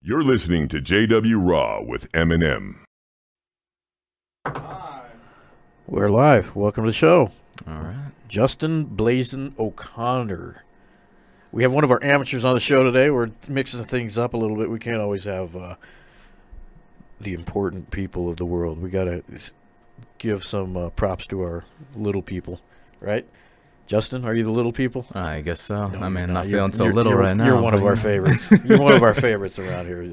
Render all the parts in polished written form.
You're listening to JW Raw with Eminem. We're live. Welcome to the show. All right. Justin Blasian O'Connor. We have one of our amateurs on the show today. We're mixing things up a little bit. We can't always have the important people of the world. We got to give some props to our little people, right? Justin, are you the little people? I guess so. No, I mean, you're not feeling so you're, little right now. You're one of our favorites. You're one of our favorites around here.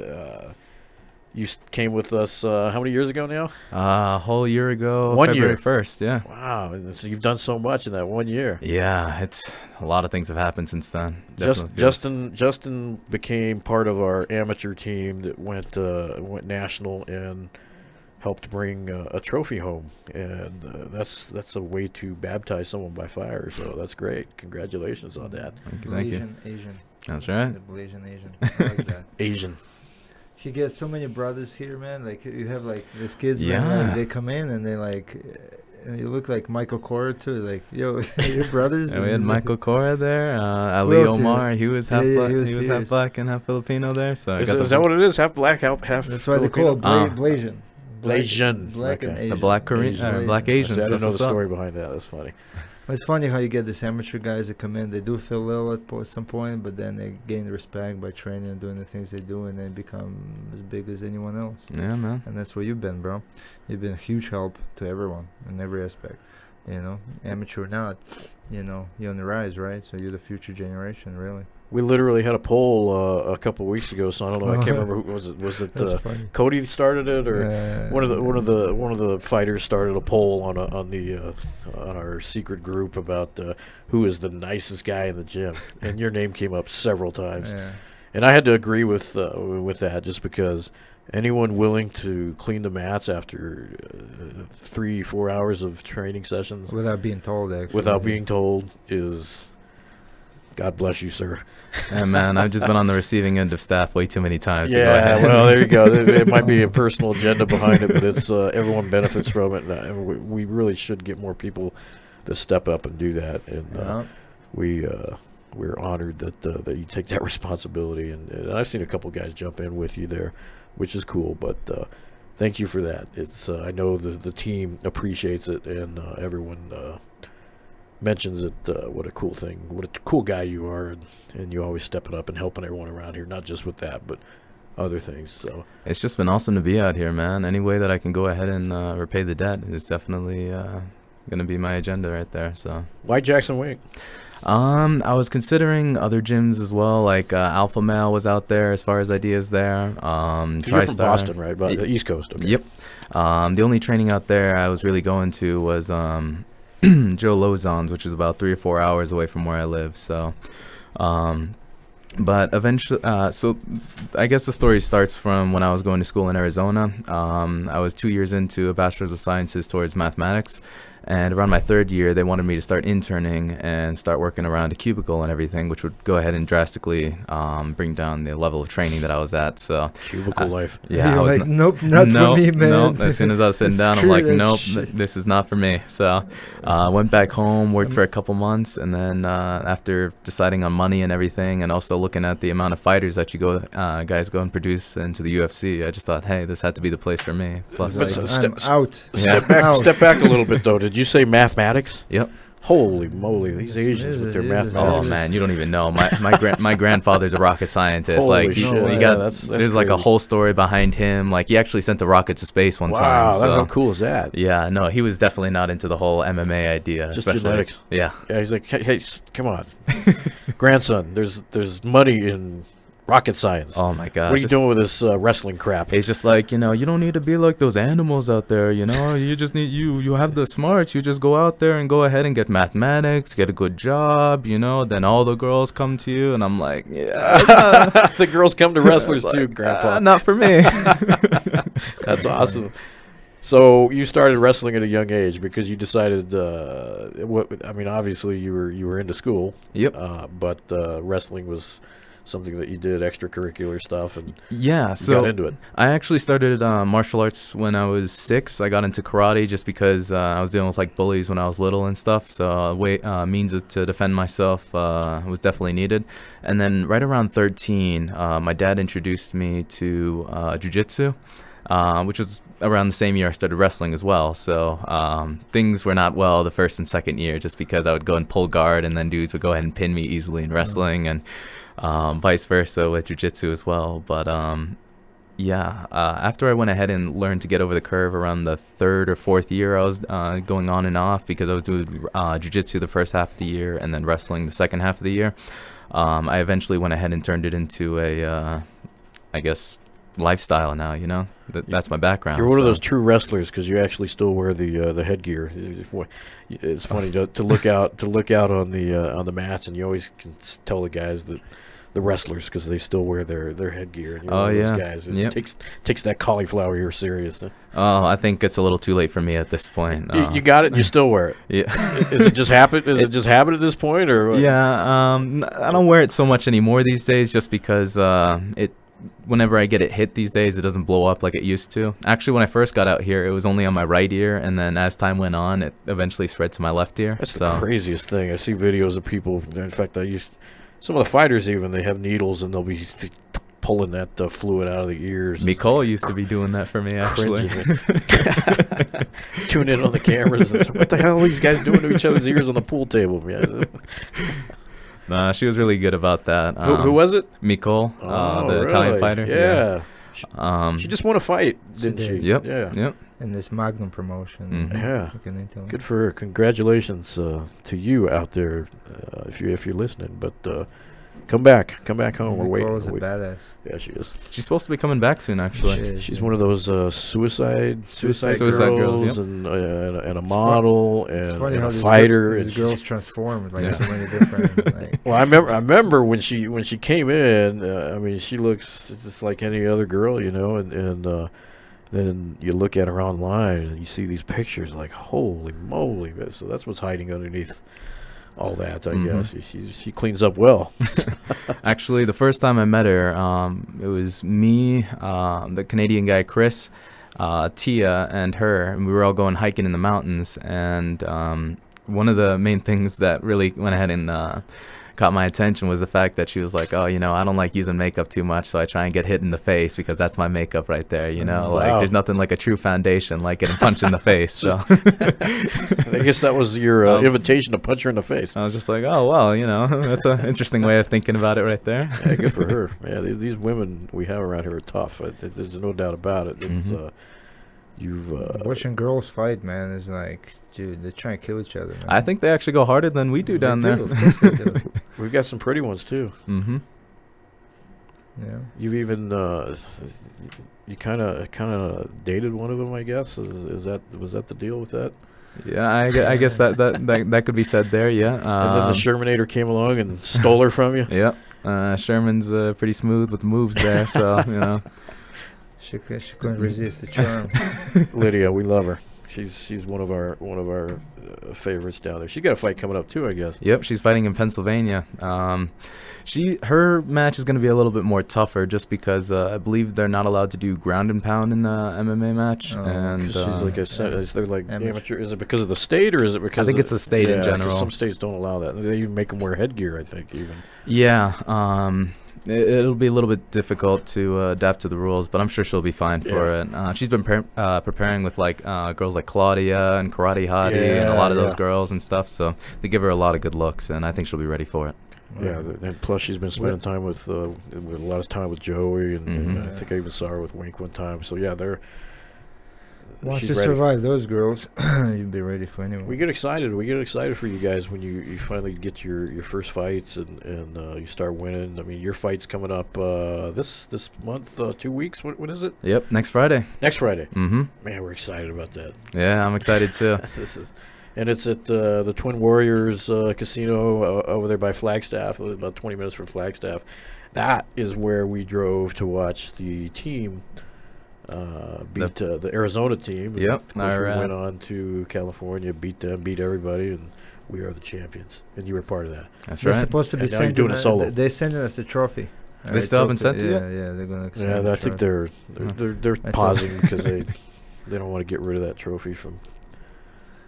You came with us how many years ago now? A whole year ago. 1 February year. 1st, yeah. Wow. So you've done so much in that 1 year. Yeah, it's a lot of things have happened since then. Justin became part of our amateur team that went national and helped bring a trophy home, and that's a way to baptize someone by fire. So that's great. Congratulations on that. Thank you. Asian. That's right. The Blasian Asian. I like that. Asian. He gets so many brothers here, man. Like you have like these kids, Yeah. man. Like, they come in and they like, and you look like Michael Cora too. Like, yo, your brothers. And we had Michael Cora there. Ali Who else Omar. He was half Yeah, black. he was half black and half Filipino there. So Is that what it is? Half black, half That's why they call it Blasian. Blasian. Black and Okay. Asian. the black Korean, black Asians. I didn't know the That's what's up. story behind that. That's funny. It's funny how you get these amateur guys that come in. They do feel ill at some point, but then they gain respect by training and doing the things they do, and they become as big as anyone else. Yeah, man. And that's where you've been, bro. You've been a huge help to everyone in every aspect. You know, amateur or not, you know, you're on the rise, right? So you're the future generation, really. We literally had a poll a couple of weeks ago, so I don't know. I can't remember who was it. Was it That's funny. Cody started it, or one of the fighters started a poll on our secret group about who is the nicest guy in the gym, and your name came up several times, Yeah. and I had to agree with that, just because anyone willing to clean the mats after 3-4 hours of training sessions Without being told, actually. without being told is, God bless you, sir. Yeah, man. I've just been on the receiving end of staff way too many times. To go Yeah, ahead. well, there you go. It might be a personal agenda behind it, but it's everyone benefits from it. And we really should get more people to step up and do that. And Yeah. we're honored that you take that responsibility. And I've seen a couple guys jump in with you there, which is cool. But thank you for that. It's I know the team appreciates it, and everyone mentions it. What a cool thing, what a cool guy you are, and you always stepping up and helping everyone around here, not just with that, but other things. So It's just been awesome to be out here, man. Any way that I can go ahead and repay the debt is definitely going to be my agenda right there. So why JacksonWink's? I was considering other gyms as well, like Alpha Male was out there as far as ideas there. You're from Boston, right? But the East Coast. Okay. Yep. The only training out there I was really going to was Joe Lozon's, which is about 3 or 4 hours away from where I live. So, but eventually, so I guess the story starts from when I was going to school in Arizona. I was 2 years into a Bachelor's of Sciences towards mathematics. And around my 3rd year, they wanted me to start interning and start working around a cubicle and everything, which would go ahead and drastically bring down the level of training that I was at. So Cubicle life. yeah, You're I was like, nope, not for me, man. Nope. As soon as I was sitting down, I'm Screw like, that nope, shit. this is not for me. So went back home, worked for a couple months, and then after deciding on money and everything, and also looking at the amount of fighters that you guys go and produce into the UFC, I just thought, hey, this had to be the place for me. Plus, But I'm out. Step back a little bit, though. Did you say mathematics? yep. Holy moly, these Asians with their Yeah, mathematics. Oh man, you don't even know. My grandfather's a rocket scientist. Holy Like shit. he Yeah, got that's there's like a crazy. whole story behind him. Like he actually sent a rocket to space one time. Wow, So. how cool is that? Yeah, no, he was definitely not into the whole MMA idea. Just especially. genetics. Yeah. Yeah, he's like, hey, come on, grandson. There's money in rocket science. Oh my God. What are you doing with this wrestling crap? He's just like, you don't need to be like those animals out there, you just need, you have the smarts, you just go out there and go ahead and get mathematics, get a good job, then all the girls come to you, and I'm like, yeah, it's not, The girls come to wrestlers like, too, Grandpa. not for me. That's awesome. So you started wrestling at a young age because you decided. Obviously you were into school. Yep. But wrestling was something that you did, extracurricular stuff, and Yeah, you so got into it. I actually started martial arts when I was 6. I got into karate just because I was dealing with like bullies when I was little and stuff. So means to defend myself was definitely needed. And then right around 13, my dad introduced me to jiu-jitsu, which was around the same year I started wrestling as well. So things were not well the first and second year, just because I would go and pull guard, and then dudes would go ahead and pin me easily in wrestling, and vice versa with jiu-jitsu as well. But yeah, after I went ahead and learned to get over the curve around the 3rd or 4th year, I was going on and off because I was doing jiu-jitsu the first half of the year and then wrestling the second half of the year. I eventually went ahead and turned it into a, I guess, lifestyle now. You know, that's my background. You're one of those true wrestlers because you actually still wear the headgear. It's funny to look out on the mats, and you always can tell the guys that the wrestlers, because they still wear their headgear. And you're one of those guys. It takes that cauliflower ear serious. Oh, I think it's a little too late for me at this point. You got it. And you still wear it. Yeah. Is it just habit? Is it just habit at this point, or what? Yeah. I don't wear it so much anymore these days, just because whenever I get it hit these days, it doesn't blow up like it used to. Actually, when I first got out here, it was only on my right ear, and then as time went on, it eventually spread to my left ear. That's the craziest thing. I see videos of people. In fact, some of the fighters even, they have needles, and they'll be pulling that fluid out of the ears. Nicole used to be doing that for me, actually. Tune in on the cameras and say, what the hell are these guys doing to each other's ears on the pool table? Man. Nah, she was really good about that. Who was it? Nicole, the Italian fighter. Yeah. She just won a fight, didn't she? Yep. Yeah. Yep. In this Magnum promotion. Yeah. Good for her. Congratulations to you out there, if you're listening. But come back home. We're waiting. Nicole's a badass. Yeah, she is. She's supposed to be coming back soon, actually. She's one of those suicide girls, yep. and a model, and a fighter. These girls transform like so many different. Like. Well, I remember when she came in. I mean, she looks just like any other girl, you know, and then you look at her online and you see these pictures, like, holy moly! So that's what's hiding underneath all that, I guess. She cleans up well. Actually, the first time I met her, it was me, the Canadian guy Chris, Tia, and her, and we were all going hiking in the mountains. And one of the main things that really went ahead and caught my attention was the fact that she was like, oh, you know, I don't like using makeup too much, so I try and get hit in the face because that's my makeup right there, you know. Like, there's nothing like a true foundation like getting punched in the face. So I guess that was your invitation to punch her in the face. I was just like, oh, well, you know, that's an interesting way of thinking about it right there. Yeah, good for her. Yeah, these women we have around here are tough. There's no doubt about it. It's, watching girls fight, man, is like, dude, they're trying to kill each other, man. I think they actually go harder than we do down there. Of course they do. We've got some pretty ones too. Yeah. You've even you kind of dated one of them, I guess. Was that the deal with that? Yeah, I guess that could be said there. Yeah. And then the Shermanator came along and stole her from you. Yeah. Sherman's pretty smooth with the moves there, so you know. She couldn't resist the charm. Lydia, we love her. She's one of our favorites down there. She got a fight coming up too, I guess. Yep, she's fighting in Pennsylvania. Her match is going to be a little bit more tougher, just because I believe they're not allowed to do ground and pound in the MMA match. And she's like they're like amateur. Is it because of the state, or is it because I think it's the state in general? Some states don't allow that. They even make them wear headgear, I think. Even. Yeah. It'll be a little bit difficult to adapt to the rules, but I'm sure she'll be fine for it. She's been preparing with like girls like Claudia and Karate Hottie and a lot of those girls and stuff, so they give her a lot of good looks, and I think she'll be ready for it. Yeah, and plus she's been spending time with a lot of time with Joey, and I think I even saw her with Wink one time. So yeah, once you survive those girls, you'll be ready for anyone. We get excited. We get excited for you guys when you finally get your first fights and you start winning. I mean, your fight's coming up this month, 2 weeks. What is it? Yep, next Friday. Next Friday. Man, we're excited about that. Yeah, I'm excited too. And it's at the Twin Warriors Casino over there by Flagstaff, about 20 minutes from Flagstaff. That is where we drove to watch the team beat the Arizona team. Yep. We went on to California, beat them, beat everybody, and we are the champions. And you were part of that. That's They're right. supposed to be And now you're doing a solo. They're sending us a trophy. They still haven't sent it yeah, yet? Yeah, they're gonna. Yeah, I think they're pausing because they don't want to get rid of that trophy from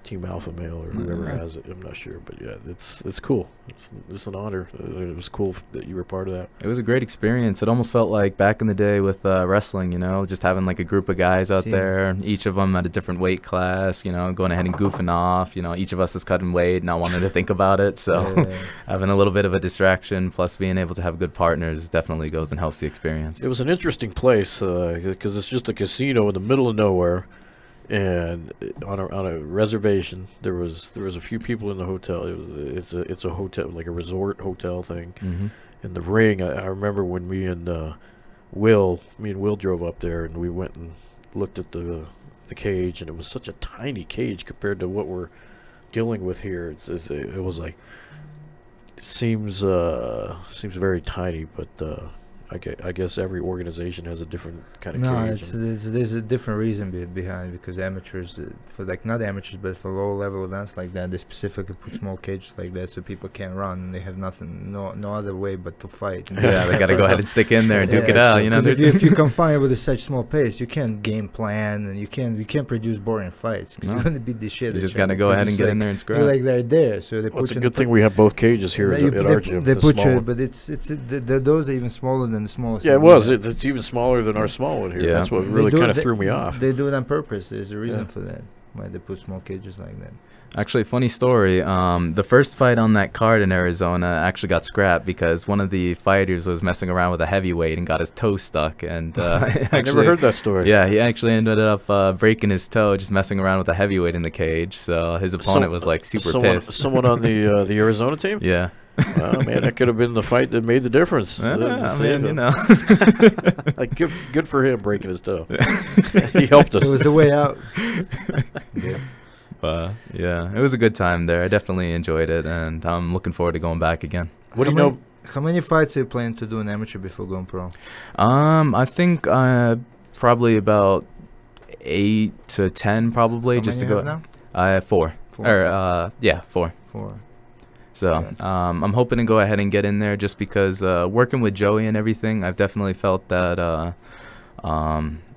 Team Alpha Male or whoever has it. I'm not sure, but yeah, it's cool. It's an honor. It was cool that you were part of that. It was a great experience. It almost felt like back in the day with wrestling, you know, just having like a group of guys out there, each of them at a different weight class, you know, going ahead and goofing off. You know, each of us is cutting weight, not wanting to think about it. So having a little bit of a distraction plus being able to have good partners definitely goes and helps the experience. It was an interesting place because it's just a casino in the middle of nowhere. And on a reservation, there was a few people in the hotel. It's a hotel, like a resort hotel thing. In the ring, I remember when me and Will drove up there, and we went and looked at the cage, and it was such a tiny cage compared to what we're dealing with here. It was like seems very tiny, but. I guess every organization has a different kind of cage. No, there's a different reason behind, because amateurs, for like not amateurs, but for low level events like that, they specifically put small cages like that so people can't run and they have no other way but to fight. Yeah, they got to go ahead and stick in there and duke it out. You know, if you confine with such small pace, you can't game plan and you can't produce boring fights. You're gonna beat the shit. You just got to go ahead and get in there and scrap. You're like they're there, so they put. It's a good thing we have both cages here at our gym. They put you, but those are even smaller than the smallest. Yeah, it was. It's even smaller than our small one here. Yeah. That's what really kind of threw me off. They do it on purpose. There's a reason for that, why they put small cages like that. Actually, funny story. The first fight on that card in Arizona actually got scrapped because one of the fighters was messing around with a heavyweight and got his toe stuck. And I never heard that story. Yeah, he actually ended up breaking his toe just messing around with a heavyweight in the cage. So his opponent was like super pissed. Someone on the Arizona team? Yeah. Well, man, that could have been the fight that made the difference. I mean, you know. Like, good for him breaking his toe. He helped us. It was the way out. Yeah, it was a good time there. I definitely enjoyed it, and I'm looking forward to going back again. What do you know? How many fights are you planning to do in amateur before going pro? I think probably about 8 to 10, probably. How just many to go. Now? I have 4. Or yeah, 4. 4. So I'm hoping to go ahead and get in there just because working with Joey and everything, I've definitely felt that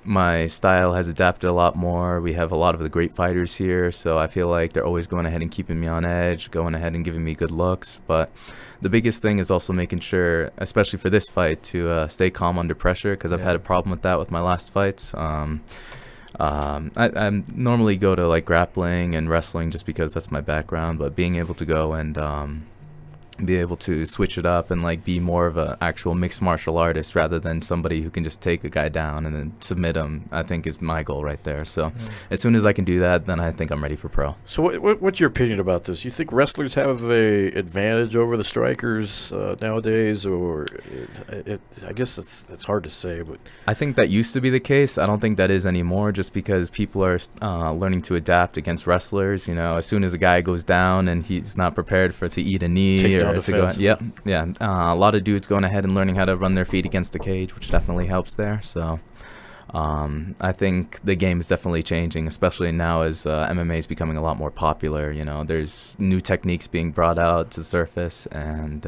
my style has adapted a lot more. We have a lot of the great fighters here, so I feel like they're always going ahead and keeping me on edge, going ahead and giving me good looks. But the biggest thing is also making sure, especially for this fight, to stay calm under pressure, because I've had a problem with that with my last fights. I normally go to like grappling and wrestling just because that's my background, but being able to go and be able to switch it up and like be more of an actual mixed martial artist rather than somebody who can just take a guy down and then submit him, I think is my goal right there. So as soon as I can do that, then I think I'm ready for pro. So what's your opinion about this? You think wrestlers have a advantage over the strikers nowadays, or I guess it's hard to say, but I think that used to be the case. I don't think that is anymore, just because people are learning to adapt against wrestlers. You know, as soon as a guy goes down and he's not prepared to eat a knee or to go, a lot of dudes going ahead and learning how to run their feet against the cage, which definitely helps there. So I think the game is definitely changing, especially now as MMA is becoming a lot more popular. You know, there's new techniques being brought out to the surface, and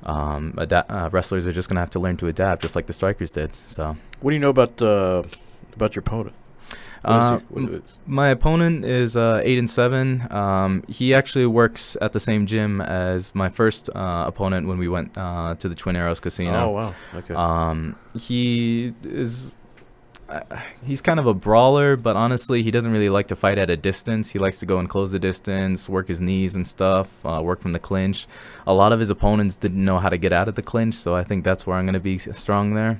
wrestlers are just going to have to learn to adapt, just like the strikers did. So what do you know about your opponent? My opponent is 8-7. He actually works at the same gym as my first opponent when we went to the Twin Arrows Casino. Oh wow! Okay. He's kind of a brawler, but honestly, he doesn't really like to fight at a distance. He likes to go and close the distance, work his knees and stuff, work from the clinch. A lot of his opponents didn't know how to get out of the clinch, so I think that's where I'm going to be strong there.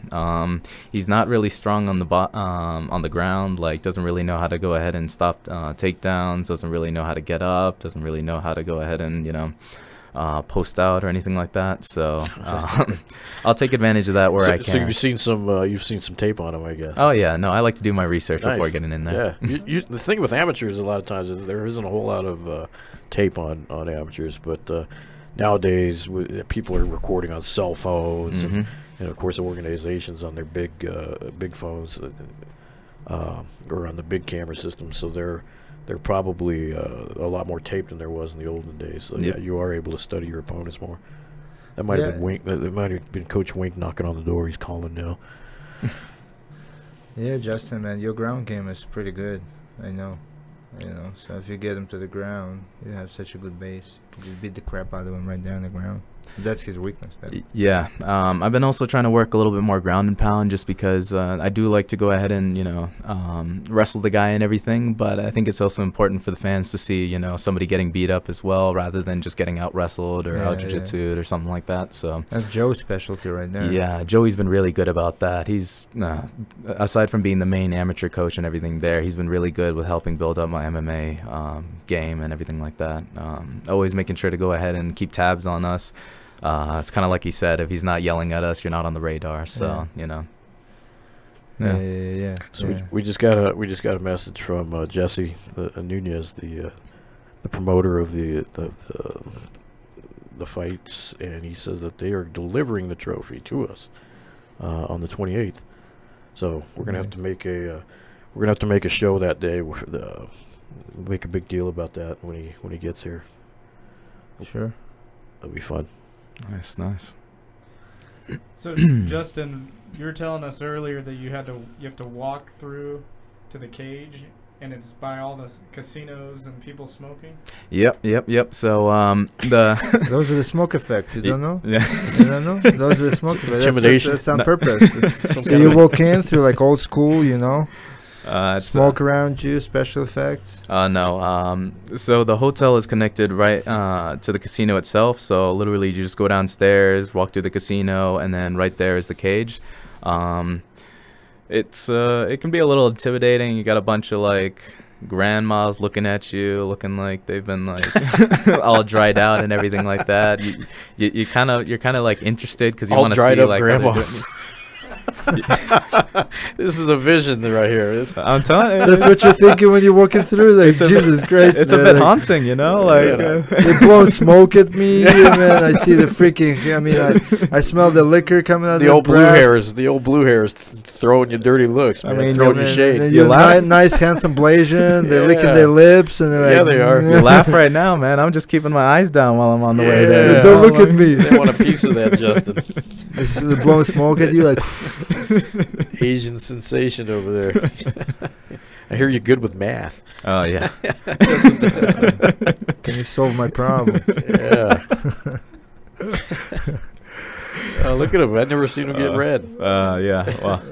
He's not really strong on the ground, like doesn't really know how to go ahead and stop takedowns, doesn't really know how to get up, doesn't really know how to go ahead and, you know, post out or anything like that. So I'll take advantage of that where I can. So you've seen some tape on him, I guess. Oh yeah, no, I like to do my research before getting in there. Yeah, the thing with amateurs a lot of times is there isn't a whole lot of tape on amateurs, but nowadays people are recording on cell phones. And of course, the organizations on their big phones or on the big camera systems, so they're probably a lot more taped than there was in the olden days. So yeah, you are able to study your opponents more. That might have been Wink. That might have been Coach Wink knocking on the door. He's calling now. Yeah, Justin, man, your ground game is pretty good. I know. So if you get him to the ground, you have such a good base. You can just beat the crap out of him right there on the ground. That's his weakness. Yeah. I've been also trying to work a little bit more ground and pound, just because I do like to go ahead and, wrestle the guy and everything. But I think it's also important for the fans to see, somebody getting beat up as well, rather than just getting out wrestled or out jiu-jitsu'd or something like that. So that's Joe's specialty right there. Yeah, Joey's been really good about that. He's, aside from being the main amateur coach and everything there, he's been really good with helping build up my MMA game and everything like that. Always making sure to go ahead and keep tabs on us. It's kind of like he said, if he's not yelling at us, you're not on the radar. So Yeah. So we just got a message from Jesse Nunez, the promoter of the fights, and he says that they are delivering the trophy to us on the 28th. So we're gonna have to make a show that day. Make a big deal about that when he gets here. Sure, that'll be fun. Nice. So Justin, you were telling us earlier that you have to walk through to the cage, and it's by all the casinos and people smoking. Yep. So those are the smoke effects. You don't know? Yeah. You don't know? Those are the smoke effects. Intimidation. That's on purpose. So you walk in through like old school, smoke around you, special effects. No. So the hotel is connected right to the casino itself. So literally, you just go downstairs, walk through the casino, and then right there is the cage. It can be a little intimidating. You got a bunch of like grandmas looking at you, looking like they've been like all dried out and everything like that. You're kind of like interested because you want to see like grandmas. This is a vision right here. I'm telling you, that's what you're thinking when you're walking through. Like, Jesus Christ, it's a bit haunting, they blow smoke at me, man. I see the freaking. I mean, I smell the liquor coming out. The old blue hairs. The old blue hairs throwing you dirty looks. Man. I mean, throwing you shade. You're nice, handsome Blasian. They're licking their lips, and they're like, they are. You laugh right now, man. I'm just keeping my eyes down while I'm on the way there. Don't look at me. They want a piece of that, Justin. They're blowing smoke at you like. Asian sensation over there. I hear you're good with math. Oh yeah. Can you solve my problem? Yeah. Look at him. I've never seen him get red. Yeah. Well.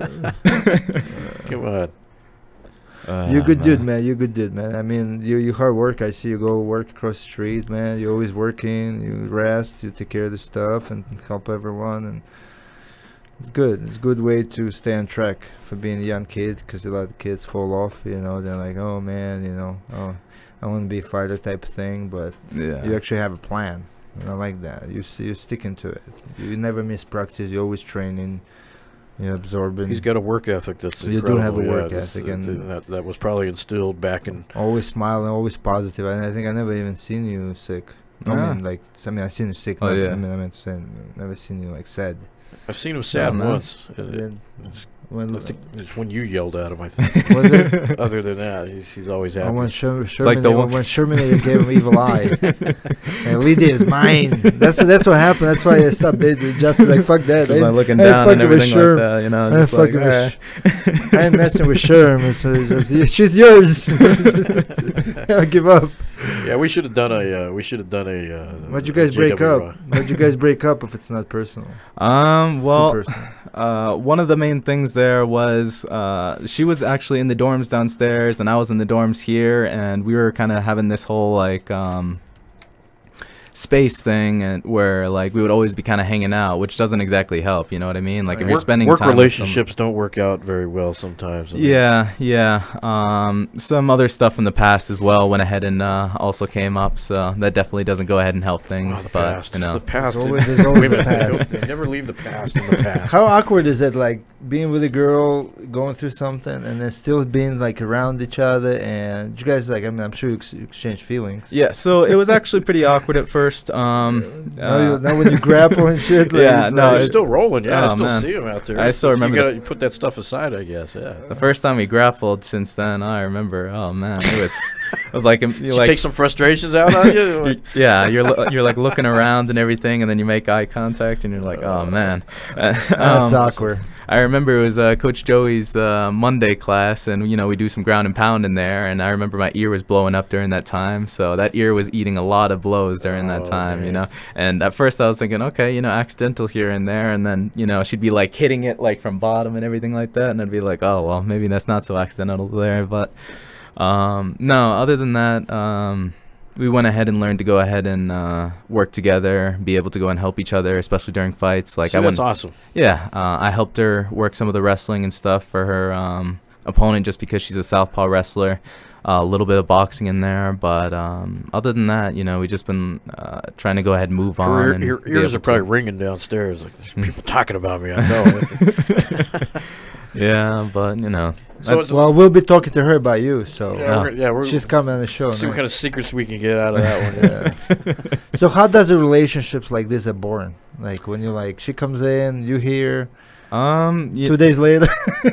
Come on. You're a good dude, man. You're a good dude, man. I mean, you hard work. I see you go work across the street, man. You're always working. You rest. You take care of the stuff and help everyone. And it's good. It's a good way to stay on track for being a young kid, because a lot of kids fall off. They're like, oh man, oh, I want to be a fighter type of thing. But you actually have a plan. And I like that. You're sticking to it. You never miss practice. You're always training. You're absorbing. He's got a work ethic that's incredible. You do have a work ethic, and that was probably instilled back in. Always smiling, always positive. I think I never even seen you sick. I mean, I've seen you sick. Oh, I yeah. mean, never seen you like sad. I've seen him sad once. It's when you yelled at him, I think. Was it? Other than that, he's always happy. When Shermanator gave him evil eye. And Lydia is mine. That's what happened. That's why I stopped dating. Just like, fuck that. I ain't looking down and everything like that, I ain't messing with Sherm. She's yours. I'll give up. Yeah, we should have done a. Why'd you guys break up? Why'd you guys break up if it's not personal? Well, one of the main things there was she was actually in the dorms downstairs and I was in the dorms here, and we were kind of having this whole like space thing, and where like we would always be kind of hanging out, which doesn't exactly help, you know what I mean? Like if you're spending work time relationships don't work out very well sometimes. Some other stuff from the past as well went ahead and also came up, so that definitely doesn't go ahead and help things. The but past. The past. There's always the past. They never leave the past in the past. How awkward is it, like being with a girl, going through something, and then still being like around each other? And you guys, like, I mean, I'm sure you exchange feelings. Yeah, so it was actually pretty awkward at first. first. Now when you grapple and shit. Like, Yeah, no, You're it- still rolling. Yeah, I oh, still man. see him out there. I still remember You put that stuff aside, I guess. Yeah. The first time we grappled since then, I remember. Oh man, it was like Did you like take some frustrations out on you? yeah, you're like looking around and everything, and then you make eye contact, and you're like, oh man. That's awkward. I remember it was Coach Joey's Monday class, and we do some ground and pound in there, and I remember my ear was blowing up during that time, so that ear was eating a lot of blows during that time, man. And at first I was thinking, okay, accidental here and there, and then she'd be like hitting it like from bottom and everything like that, and I'd be like, oh well, maybe that's not so accidental there, but no, other than that, we went ahead and learned to go ahead and work together, be able to go and help each other, especially during fights. Like that's awesome. Yeah, I helped her work some of the wrestling and stuff for her opponent just because she's a southpaw wrestler. A little bit of boxing in there, but other than that, we just been trying to go ahead and move on. Your and ears are probably ringing downstairs. Like there's people talking about me. I know. Yeah, but So Well, we'll be talking to her about you. So we're she's coming on the show. see what now. kind of secrets we can get out of that one. Yeah. So how does a relationships like this are born? Like when she comes in, you hear. 2 days later.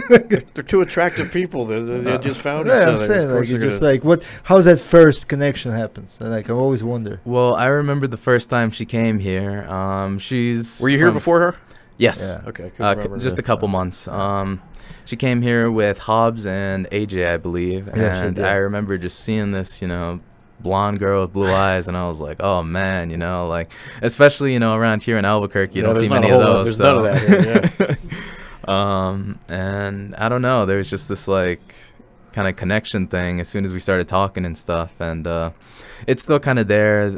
They're two attractive people. They just found each other. I'm saying, Of course you they're just gonna- how's that first connection happens? And I always wonder. Well, I remember the first time she came here. She's Were you here before her? Yes. Yeah. Okay. I couldn't remember Just that. a couple months. She came here with Hobbs and AJ, I believe, Yeah, she and did. I remember just seeing this, blonde girl with blue eyes, and I was like, oh man, like especially around here in Albuquerque, you don't there's see not many a of whole lot- those. There's none of that here, yeah. And I don't know, there was just this like kind of connection thing as soon as we started talking and stuff, and it's still kind of there,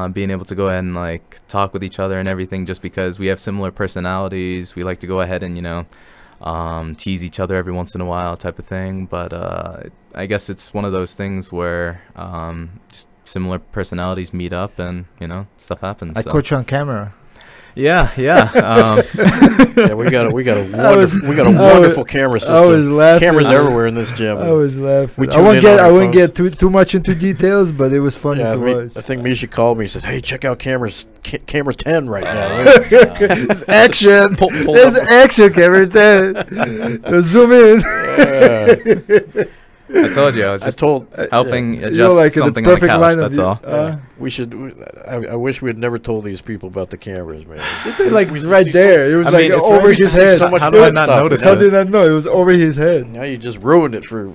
being able to go ahead and like talk with each other and everything, just because we have similar personalities. We like to go ahead and tease each other every once in a while type of thing, but I guess it's one of those things where just similar personalities meet up and stuff happens. I so. caught you on camera. Yeah. Yeah, we got a wonderful camera system. I was laughing. Cameras everywhere in this gym. I was laughing. We I won't tuned in on get. I our won't phones. get too much into details, but it was funny Yeah, to watch. I think Misha called me and said, "Hey, check out camera 10 right now." There's action. Pull There's up. action, camera 10. Zoom in. Yeah. I told you I was I just told helping You're adjust like in the something on the perfect couch. line of That's view. all. we should. I wish we had never told these people about the cameras, man. Like We right see there. It was I like mean, it's over right- his we see head. so much How do I good not stuff. notice How that? did I know? It was over his head. Now you just ruined it for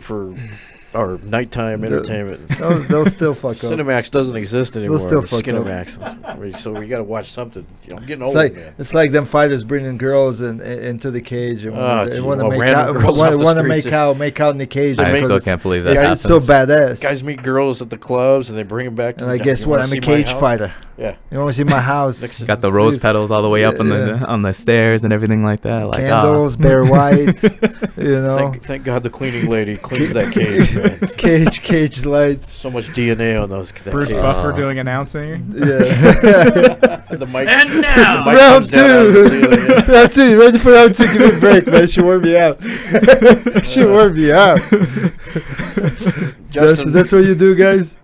our nighttime entertainment. They'll still fuck up. Cinemax doesn't exist anymore. still fuck up. Skinemax. So we got to watch something. I'm getting It's old, like man. it's like them fighters bringing girls into the cage and gee, want to well, make random out, girls off the want to streets. make out in the cage. I make- because still it's- can't believe that Yeah, happens. It's so badass. Guys meet girls at the clubs and they bring them back. And I guess what? I'm a cage fighter. Yeah. You want to see my house? Next- Got the rose petals all the way up Yeah. on the stairs and everything like that. Like Candles, bare white. You know, Thank God the cleaning lady cleans that cage, man. cage lights. So much DNA on those. That Bruce cage. Buffer doing announcing. Yeah. The mic. And now, the mic Round comes down out of the two. ceiling, yeah. Round two. Ready for round two? Give me a break, man. She wore me out. She wore me out. Justin, That's what you do, guys.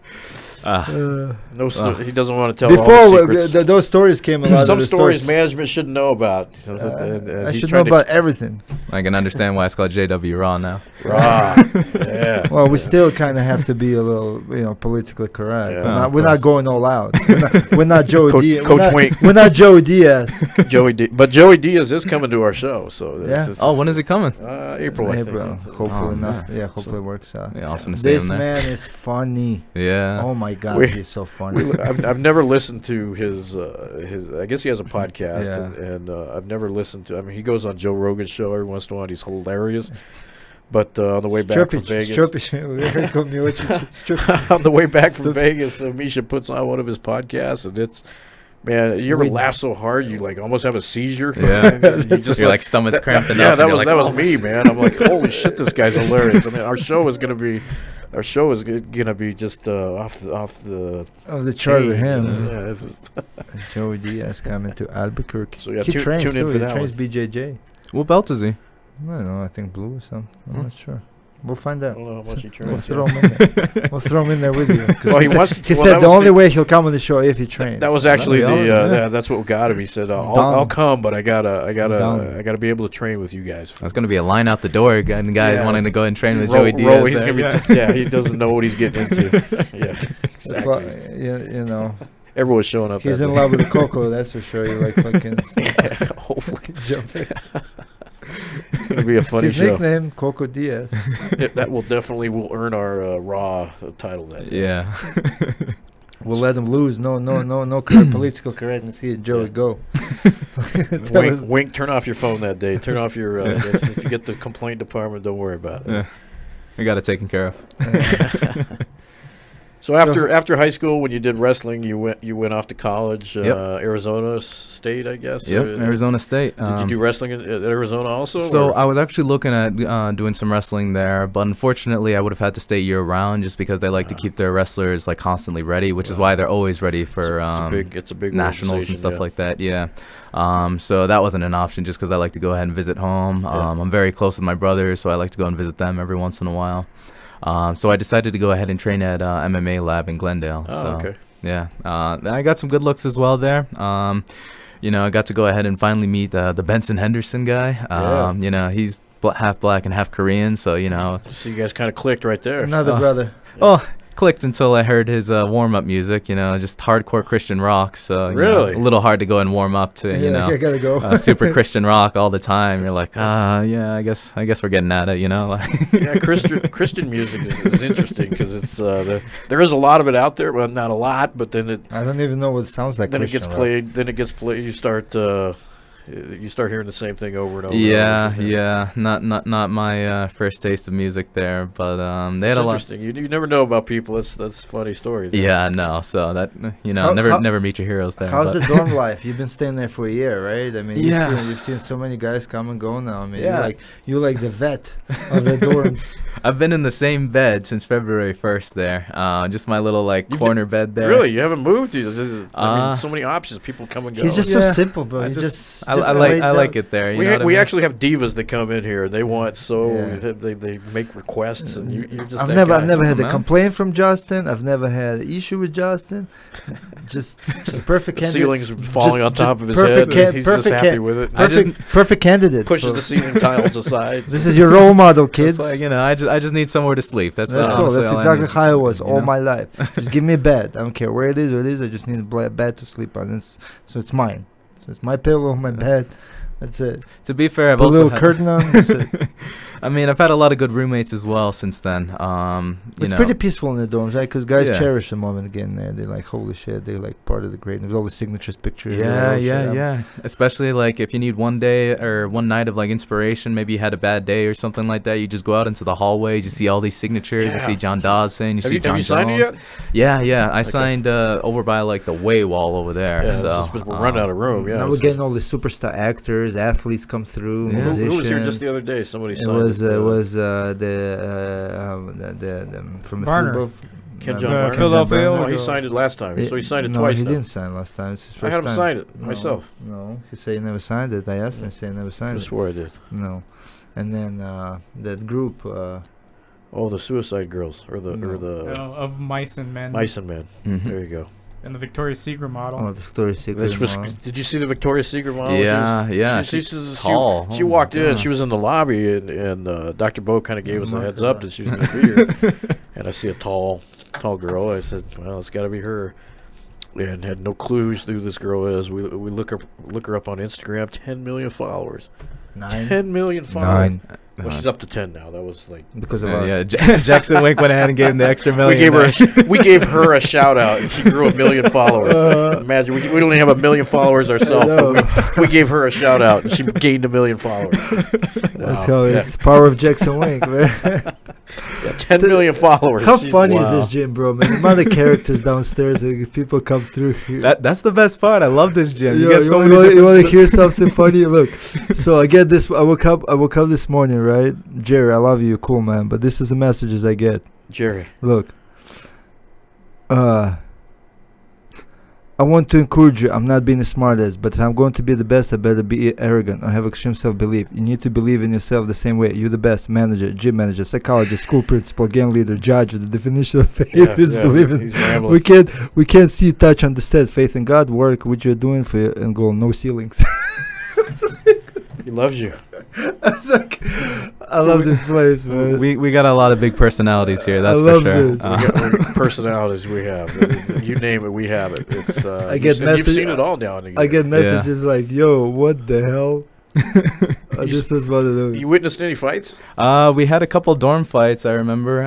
he doesn't want to tell all Before the secrets. those stories came along. Some stories management shouldn't know about. I He's should know trying to- about everything. I can understand why it's called JW Raw now. Raw. Yeah. Well, we still kind of have to be a little, politically correct. Yeah. We're not going all out. We're not Joe Coach- Diaz. Coach Wink. We're not Joe Diaz. But Joey Diaz is coming to our show, so Yeah. Oh, when is it coming? April, I think. April. Hopefully Oh, enough. man. Yeah, hopefully it works out. Yeah, awesome to see This him there. man is funny. Yeah. Oh my God, We- he's so funny. I've never listened to his. I guess he has a podcast, Yeah. and I've never listened to. I mean, he goes on Joe Rogan's show every once in a while. He's hilarious. But on the way back from Vegas, on the way back from Vegas, Misha puts on one of his podcasts, and it's. Man, you ever laugh so hard you like almost have a seizure? Yeah. And you just You're like stomach's cramping yeah, up. that and was you're like, that was me, man. I'm like, holy shit, this guy's hilarious. I mean, our show is gonna be just off the Of the chart with chain, him. Yeah, this is Joey Diaz coming to Albuquerque. So, yeah, he tune trains in too. for He that trains one. BJJ. What belt is he? I don't know. I think blue or something. I'm not sure. We'll find I out. don't know how much he We'll trains. throw him in there. We'll throw him in there with you. 'Cause Well, he wants. he well, said that the was only way he'll come on the show if he trains. That was That'd actually be the. awesome, yeah. That's what got him. He said, Done. "I'll come, but I Done. gotta be able to train with you guys." That's gonna be a line out the door, and guys Yeah, wanting to go and train with Ro- Joey Diaz. Ro, he's there. gonna be. Yeah. He doesn't know what he's getting into. Yeah, exactly. Well, you know, Everyone's showing up. he's that in day. love with the Coco. That's for sure. You like fucking Yeah, hopefully, jumping. it's gonna be a funny His show. nickname, Coco Diaz. That will definitely earn our Raw title. That day. Yeah. We'll let him lose. No political correctness here. Joey, go. Wink, turn off your phone that day. Turn off your. If you get the complaint department, don't worry about it. Yeah. We got it taken care of. So after high school, when you did wrestling, you went off to college, Yep. Arizona State, I guess. Yep, or- Arizona State. Did you do wrestling at Arizona also? So or- I was actually looking at doing some wrestling there, but unfortunately I would have had to stay year round just because they like to keep their wrestlers like constantly ready, which is why they're always ready for it's a big nationals organization, and stuff yeah. like that. Yeah. So that wasn't an option just because I like to go ahead and visit home. Yeah. I'm very close with my brothers, so I like to go and visit them every once in a while. So I decided to go ahead and train at MMA Lab in Glendale. Oh, so, okay. yeah, I got some good looks as well there. I got to go ahead and finally meet the Benson Henderson guy. Yeah. He's half black and half Korean, so So you guys kind of clicked right there. Another brother. Oh, clicked until I heard his warm-up music. Just hardcore Christian rock. So Really? a little hard to go and warm up to. I gotta go. Super Christian rock all the time. You're like, yeah, I guess we're getting at it. Yeah, Christian music is interesting because it's there is a lot of it out there. Well, not a lot, but then I don't even know what it sounds like. then Christian it gets rock. played. Then it gets played. You start hearing the same thing over and over. Yeah, and over. yeah, not my first taste of music there, but they It's had a lot. interesting. You never know about people. That's funny stories. Yeah, no, so that How- never meet your heroes there. How's but- the dorm life? You've been staying there for a year, right? I mean, Yeah. you've seen so many guys come and go now. I mean, Yeah. you're like the vet of the dorms. I've been in the same bed since February 1st there. Just my little You've corner bed there. Really, you haven't moved. I mean, so many options. People come and go. He's just Yeah. so simple, bro. I He just, just I laid like down. it there. we know what I we mean? actually have divas that come in here. They want Yeah. they make requests, and you're just. I've that never guy. had a man. complaint from Justin. I've never had an issue with Justin. just perfect The candidate. ceiling's falling on top of his perfect head. can- He's just perfect happy can- with it. I just- Perfect candidate. Pushes for- the ceiling tiles aside. This is your role model, kids. It's like, I just need somewhere to sleep. That's That's all. honestly That's all I exactly need. how I was You all know? my life. Just give me a bed. I don't care where it is. I just need a bed to sleep on. So it's mine. So it's my pillow, my bed. That's it. To be fair, I've Put a also little had- curtain on. That's it. I mean, I've had a lot of good roommates as well since then. It's pretty peaceful in the dorms, right? Because guys Yeah. cherish the moment again there. They're like, holy shit, they're like part of the great. There's all the signatures, pictures. Yeah, all that shit. yeah. Especially like if you need one day or one night of like inspiration, maybe you had a bad day or something like that. You just go out into the hallways, you see all these signatures, you Yeah. see John Dawson, you see John Have you signed it Jones. yet? Yeah. I Okay. signed over by like the way wall over there. Yeah, so we're running out of room. Yeah, Now we're getting all the superstar actors, athletes come through, Yeah. musicians. Who was here just the other day? Somebody It signed was it. the from the Barner. football. Ken no, John The Barner? Philadelphia No, Eagles. he signed it last time. So he signed it no, twice he now. didn't sign last time. It's his first I had him time. sign it No, myself. No, he said he never signed it. I asked him. He said he never I signed it. swore I did. No, and then that group. Oh, the Suicide Girls or the Of mice and men. Mice and Men. Mhm. There you go. And the Victoria's Secret model. Oh, Victoria's Secret. This was. model. Did you see the Victoria's Secret model? Yeah, She's tall. She Oh my walked in. God. She was in the lobby, and Dr. Bo kind of gave us a my heads God. up that she was going to be here. And I see a tall girl. I said, "Well, it's got to be her." And had no clue who this girl is. We look her up on Instagram. 10 million followers. 9. 10 million followers. 9. Well, she's up to 10 now. That was like Because of us. Yeah, Jackson Wink went ahead and gave him the extra million. we gave her a shout out, and she grew 1 million followers. Imagine we only have 1 million followers ourselves, but we gave her a shout out, and she gained 1 million followers. That's how it's power of Jackson Wink, man. Yeah, 10 million followers. How She's- funny is wow. this gym, bro? Man, the amount of characters downstairs, and people come through here. That's the best part. I love this gym. Yo, get so many you different- want to hear something funny? Look, so I get this. I woke up this morning, right? Jerry, I love you, you're cool, man. But this is the messages I get. Jerry. Look, I I want to encourage you. I'm not being the smartest, but if I'm going to be the best, I better be arrogant. I have extreme self-belief. You need to believe in yourself the same way. You're the best manager, gym manager, psychologist, school principal, game leader, judge. The definition of faith is believing. We can't see, touch, understand. Faith in God, work, what you're doing for you, and go no ceilings. He loves you. I love this place, man. We got a lot of big personalities here. That's for sure. Personalities we have. You name it, we have it. It's I get you've seen it all now and again. I get messages like, "Yo, what the hell?" This is one of those. You witnessed any fights? We had a couple dorm fights, I remember.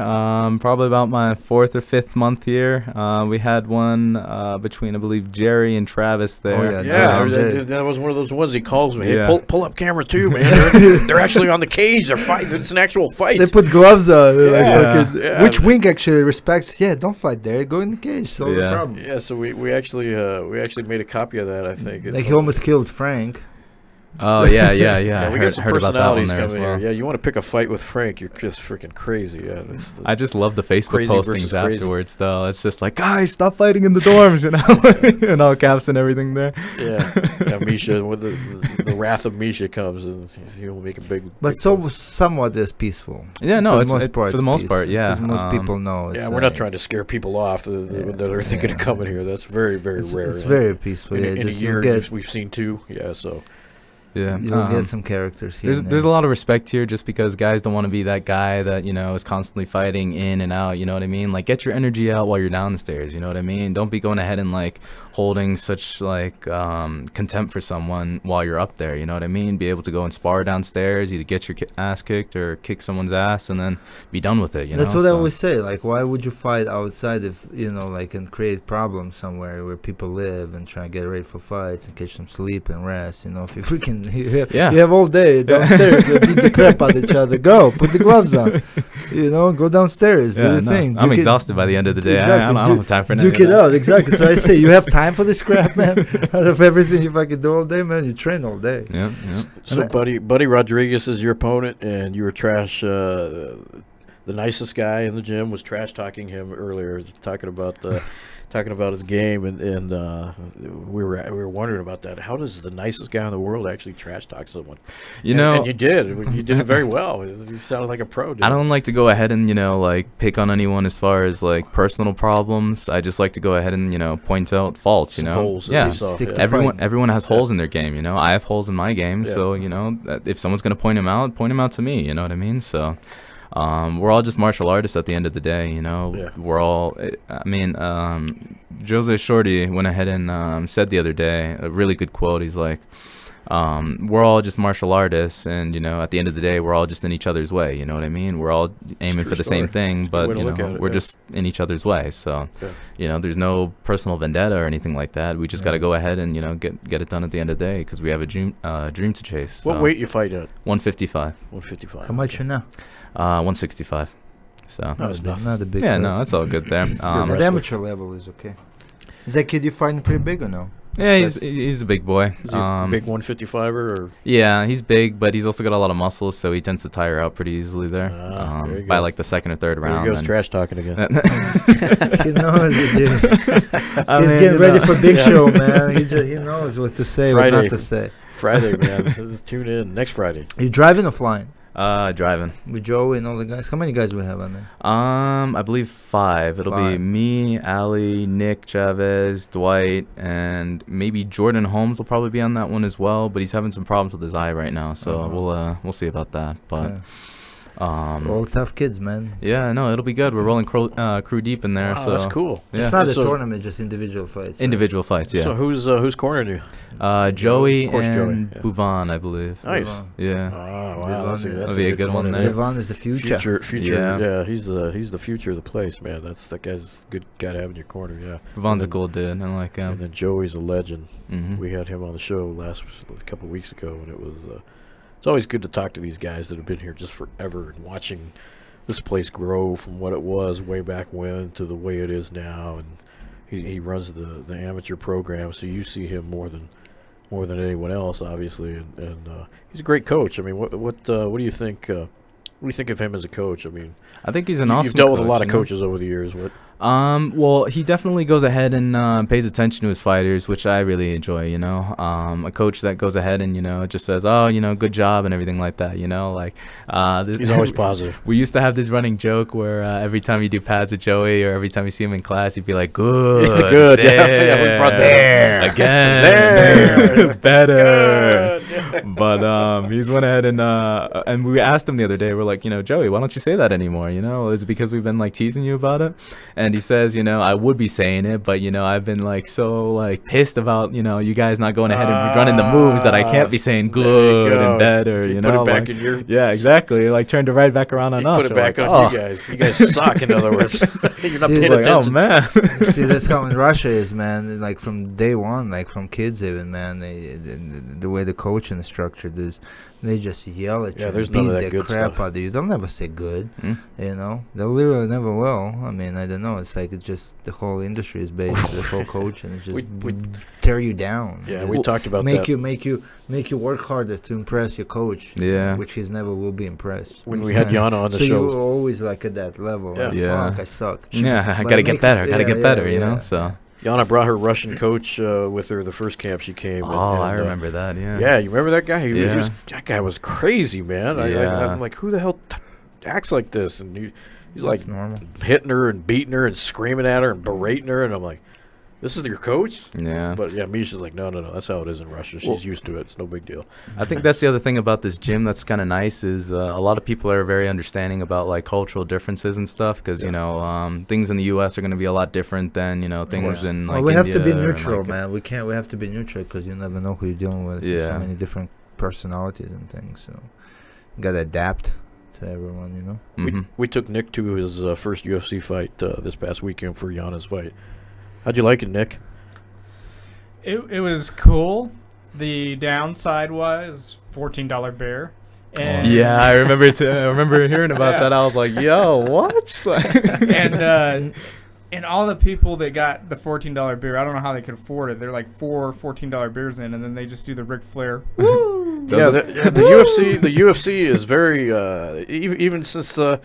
Probably about my 4th or 5th month here. We had one between, I believe, Jerry and Travis there. Oh, That was one of those ones he calls me. Yeah. Hey, pull up camera too, man. They're actually on the cage. They're fighting. It's an actual fight. They put gloves on. Yeah. Which wing actually respects? Yeah, don't fight there. Go in the cage. Solve the problem. Yeah, so we actually made a copy of that, I think. Like he almost killed Frank. Oh, yeah. We got some heard about that one personalities there as coming well. here. Yeah, you want to pick a fight with Frank, you're just freaking crazy. Yeah, I just love the Facebook crazy versus postings crazy. afterwards, though. It's just like, guys, stop fighting in the dorms, you know, and all caps and everything there. Yeah, Misha, when the wrath of Misha comes, and he'll make a big. But big somewhat is peaceful. Yeah, no, for the most part, yeah. Because most people know. Yeah, we're not trying to scare people off that are thinking of coming here. That's very, very rare. It's very peaceful. In a year, we've seen 2. Yeah, so. Yeah, you'll get some characters here. There's a lot of respect here, just because guys don't want to be that guy that, you know, is constantly fighting in and out. You know what I mean? Like, get your energy out while you're downstairs. You know what I mean? Don't be going ahead and like holding such like contempt for someone while you're up there. You know what I mean? Be able to go and spar downstairs, either get your ass kicked or kick someone's ass, and then be done with it. That's what I always say. Like, why would you fight outside if, you know, like, and create problems somewhere where people live and try to get ready for fights and catch some sleep and rest? You know, if you freaking you have all day downstairs, you beat the crap out of each other. Go put the gloves on. You know, go downstairs. Do your thing. I'm exhausted by the end of the day. Exactly. I don't have time for Duke it out. Exactly. So I say, you have time for this crap, man. Out of everything you fucking do all day, man, you train all day. Yeah. So Buddy Rodriguez is your opponent, and you were trash. The nicest guy in the gym was trash talking him earlier, talking about his game, and we were wondering about that. How does the nicest guy in the world actually trash talk someone? And you did it very well. You sounded like a pro. Dude. I don't like to go ahead and, you know, like pick on anyone as far as like personal problems. I just like to go ahead and, you know, point out faults. You know, holes everyone has holes in their game. You know, I have holes in my game, so you know, if someone's gonna point them out to me. You know what I mean? So. We're all just martial artists at the end of the day, you know. We're all, I mean, Jose Shorty went ahead and said the other day, a really good quote. He's like, we're all just martial artists, and, you know, at the end of the day, we're all just in each other's way, you know what I mean? We're all aiming for the same thing, but, you know, we're just in each other's way. So, you know, there's no personal vendetta or anything like that. We just got to go ahead and, you know, get it done at the end of the day, because we have a dream to chase. What weight you fight at? 155. 155. How much you now? 165. So not a big. Yeah, no, that's all good there. At amateur level is okay. Is that kid you fighting pretty big or no? Yeah, he's a big boy. Is he a big 155er or? Yeah, he's big, but he's also got a lot of muscles, so he tends to tire out pretty easily there. By like the 2nd or 3rd round. There he goes trash talking again. He knows it, dude. He's getting ready for Big Show, man. He knows what to say, what not to say. Friday, man. Just tune in next Friday. Are you driving or flying? Driving. With Joey and all the guys. How many guys we have on there? I believe 5. It'll be me, Ali, Nick, Chavez, Dwight, and maybe Jordan Holmes will probably be on that one as well. But he's having some problems with his eye right now, so we'll see about that. But all tough kids, man. Yeah, no, it'll be good. We're rolling crew deep in there. Oh, so that's cool. Yeah. It's not a tournament, just individual fights. Individual fights, yeah. So who's cornering you? Joey and Buvan, I believe. Nice. Yeah. Oh, wow. That'll be a good one there. Buvan is the future. Yeah, he's the future of the place, man. That guy's a good guy to have in your corner. Yeah. Buvan's a cool dude. I like him. And then Joey's a legend. We had him on the show a couple of weeks ago, and it was. It's always good to talk to these guys that have been here just forever and watching this place grow from what it was way back when to the way it is now. And he runs the amateur program, so you see him more than anyone else, obviously. And he's a great coach. I mean, what do you think? What do you think of him as a coach? I mean, I think he's an awesome. You've dealt with coach, a lot of coaches over the years. What? Well, he definitely goes ahead and pays attention to his fighters, which I really enjoy, you know. A coach that goes ahead and, you know, just says, oh, you know, good job and everything like that, you know. Like, he's always positive. We used to have this running joke where every time you do pads with Joey or every time you see him in class, he'd be like, good, good, there, we brought that again, there, better. Good. But he's went ahead and we asked him the other day, we're like, you know, Joey, why don't you say that anymore? You know, is it because we've been like teasing you about it? And he says, you know, I would be saying it, but, you know, I've been like so like pissed about, you know, you guys not going ahead and running the moves that I can't be saying good and better, so you put know. it back like, in your, yeah, exactly. Like turned it right back around on us. Put it back like, on you guys. You guys suck, in other words. You're not paying like, attention. oh, man. See, that's how in Russia is, man. Like from day one, like from kids even, man. The way the coaching is structured is, they just yell at you. There's beat none of that the good crap stuff. out of you. They'll never say good. You know, they literally never will. I mean, I don't know. It's like it's just the whole industry is based on the whole coaching. It just We tear you down. Yeah, Just we talked about make that. make you work harder to impress your coach. Yeah. Which he's never will be impressed. When we had Yana on the so show. you were always like at that level. Yeah. Like, Yeah. fuck, I suck. Yeah, I But gotta get make better. it- Gotta get yeah, better, yeah, you know. yeah. So. Yana brought her Russian coach with her the first camp she came. Oh, I remember that. Yeah. Yeah, you remember that guy? Yeah. That guy was crazy, man. Yeah. I'm like, who the hell acts like this? And he's like That's normal. hitting her and beating her and screaming at her and berating her. And I'm like, this is your coach? Yeah. But yeah, Misha's like, no. That's how it is in Russia. She's used to it. It's no big deal. I think that's the other thing about this gym that's kind of nice is a lot of people are very understanding about like cultural differences and stuff because you know things in the U.S. are going to be a lot different than you know things in like we have to be India or, neutral, like, man. We have to be neutral because you never know who you're dealing with. There's so Yeah. many different personalities and things. So you gotta adapt to everyone, you know. Mhm. We took Nick to his first UFC fight this past weekend for Yana's fight. How'd you like it, Nick? It was cool. The downside was $14 beer. And Yeah, I remember. I remember hearing about Yeah. that. I was like, "Yo, what?" and all the people that got the $14 beer, I don't know how they could afford it. They're like four $14 beers in, and then they just do the Ric Flair. Woo! Yeah, the UFC is very even since the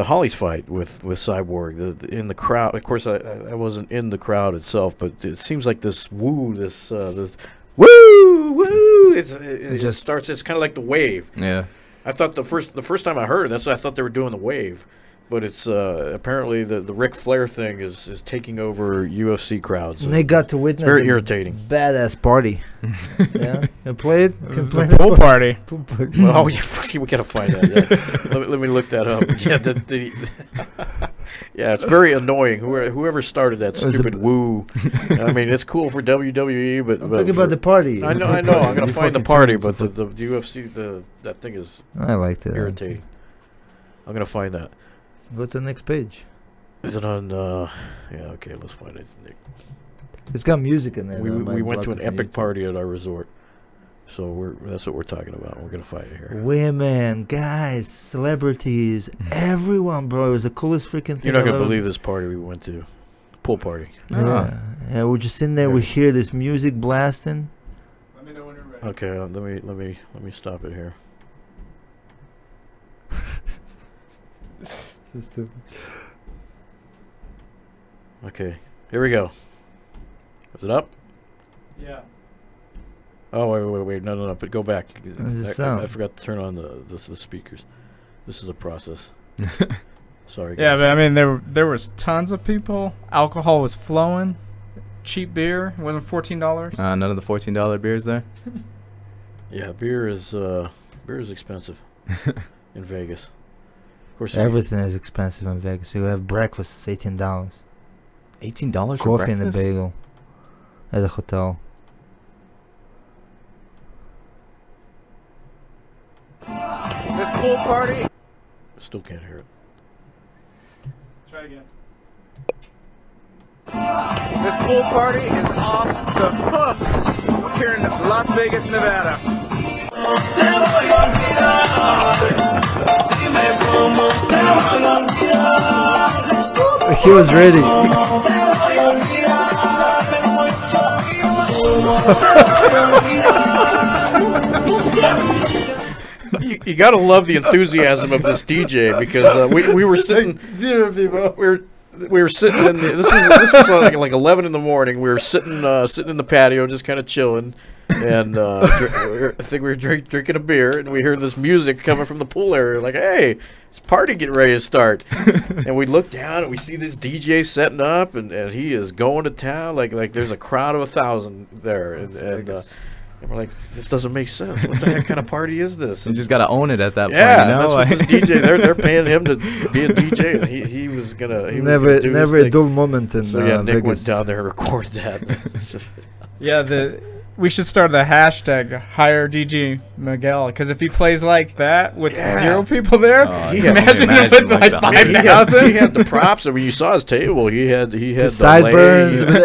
Holly's fight with Cyborg in the crowd. Of course, I wasn't in the crowd itself, but it seems like this woo, this woo. It just starts. It's kind of like the wave. Yeah. I thought the first time I heard it, I thought they were doing the wave. But it's apparently the Ric Flair thing is taking over UFC crowds. And they got to witness It's very a irritating. badass party. Yeah, can play it. Can play The pool party. Well, oh, yeah, we gotta find that. Yeah. let me look that up. Yeah, yeah, it's very annoying. Whoever started that stupid woo. I mean, it's cool for WWE, but I'm talking about the party. I know. I'm gonna You find the fucking party, turns but and the UFC that thing is I liked it. irritating. I'm gonna find that. Go to the next page. Is it on? Yeah, okay. Let's find it, Nick. It's got music in there. We went to an epic party at our resort, so that's what we're talking about. We're gonna find it here. Women, guys, celebrities, everyone, bro. It was the coolest freaking thing. You're not I've gonna ever- believe this party we went to, pool party. Yeah, we're just sitting there. We hear this music blasting. Let me know when you're ready. Okay, let me stop it here. Okay, here we go. Is it up? Yeah. Oh wait, no, but go back. How's it I sound? forgot to turn on the speakers. This is a process. Sorry. Yeah, guys. but I mean, there was tons of people. Alcohol was flowing. Cheap beer. It wasn't $14. None of the $14 beers there. Yeah, beer is expensive in Vegas. Of course, Everything is expensive in Vegas. You have breakfast, it's $18. $18 for Coffee and a breakfast? bagel at a hotel. This pool party. Still can't hear it. Try again. This pool party is off the hooks here in Las Vegas, Nevada. He was ready. you got to love the enthusiasm of this DJ because we were sitting. Zero people. We were sitting in this was like 11 in the morning. We were sitting in the patio, just kind of chilling, and I think we were drinking a beer, and we heard this music coming from the pool area. Like, hey, it's party getting ready to start. And we look down and we see this DJ setting up, and he is going to town. Like there's a crowd of 1,000 there, and we're like, this doesn't make sense. What the heck kind of party is this? You just gotta own it at that point. That's what this DJ. They're paying him to be a DJ, and he was gonna. Never a dull moment in so yeah, Nick Vegas. went down there and recorded that. Yeah, we should start the hashtag hire DJ Miguel, because if he plays like that with 0 people there, imagine him with like 5,000. He had the props. I mean, you saw his table. He had the sideburns lay,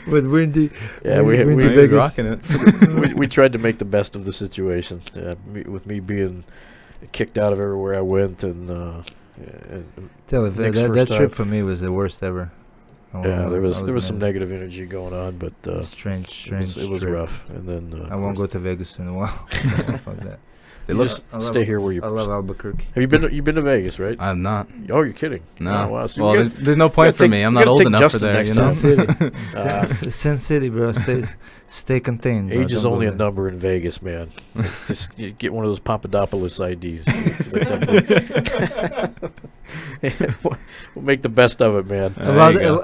with windy. Yeah, windy we Vegas. rocking it. we tried to make the best of the situation. With me being kicked out of everywhere I went, and Tell you, Nick's that first trip time. for me was the worst ever. Yeah, there was some negative energy going on, but strange. It was trip. rough. And then I won't go to Vegas in a while. Fuck that. Just stay here where you. I love Albuquerque. Have you been to Vegas, right? I'm not. Oh, you're kidding? No. Oh, wow. So Well, there's no point for me. I'm not old enough for there. You know. Sin City, Sin City, bro. Stay contained. Bro. Age is Don't only go a there. number in Vegas, man. Just you get one of those Papadopoulos IDs. We'll make the best of it, man. A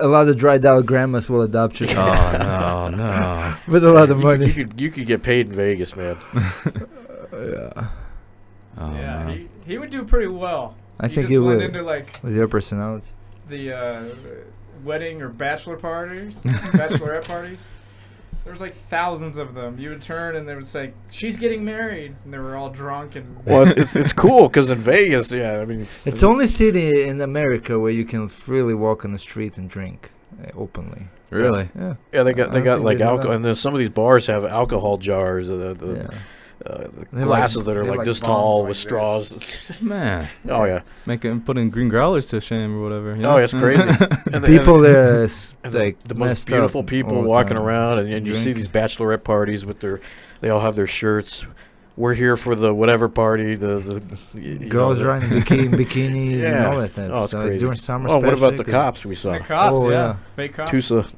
lot of dried out grandmas will adopt you. Oh no. With a lot of money. You could get paid in Vegas, man. Yeah. Oh, Yeah, man. he would do pretty well. I think just he blend would. into like With your personality. the wedding or bachelor parties, bachelorette parties. There's like thousands of them. You would turn and they would say, "She's getting married," and they were all drunk and. Well, it's cool because in Vegas, yeah, I mean, It's the only city in America where you can freely walk on the street and drink openly. Really? Yeah. yeah, they I got think like they do alcohol, that. and then some of these bars have alcohol jars. The They're glasses like- that are they're like like this bombs tall like with this. straws. Man. Oh yeah, Putting green growlers to shame or whatever. You oh know? it's crazy. And People there is and like the most messed beautiful up people all the walking time. around, and you see Drink. these bachelorette parties with they all have their shirts. We're here for the whatever party. Girls riding bikinis and all that. Oh, it's so crazy. during summer. Oh, what about the especially, cops we saw? The cops, Oh, yeah. yeah. Fake cops. Tusa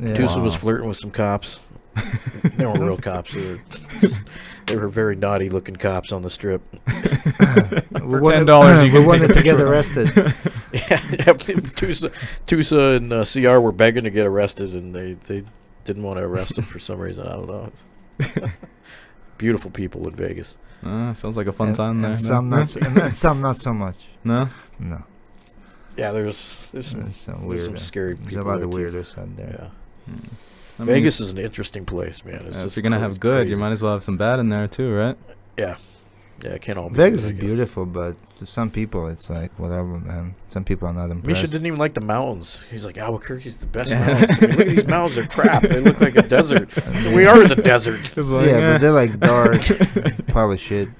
Yeah. Tusa was Wow. flirting with some cops. They weren't real cops. They were very naughty looking cops on the strip. For $10 you we can wanted take a to get picture. arrested. Tusa and CR were begging to get arrested, and they didn't want to arrest them for some reason. I don't know. Beautiful people in Vegas. Sounds like a fun time there. And no? some not, and some not so much. No? No, Yeah, there's some there's some there's weird. some scary There's people a lot there of too. weirdos out there. Yeah. I mean, Vegas is an interesting place, man. It's if just you're gonna have good, crazy. you might as well have some bad in there too, right? Yeah, it can't all be Vegas good, is I guess. beautiful, but to some people it's like whatever, man. Some people are not impressed. Misha didn't even like the mountains. He's like, Albuquerque's the best Yeah. mountains. I mean, look at these mountains, they're crap. They look like a desert. We are in the desert. Yeah, but they're like dark, pile of shit.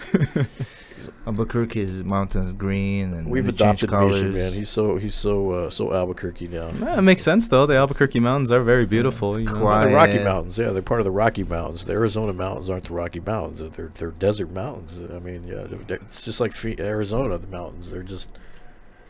Albuquerque's mountains green and We've they change adopted colors. Misha, man. He's so Albuquerque now. It makes sense though. The Albuquerque Mountains are very beautiful. It's you know. quiet. The Rocky Mountains, yeah, they're part of the Rocky Mountains. The Arizona mountains aren't the Rocky Mountains. They're desert mountains. I mean, yeah, it's just like Arizona. The mountains, they're just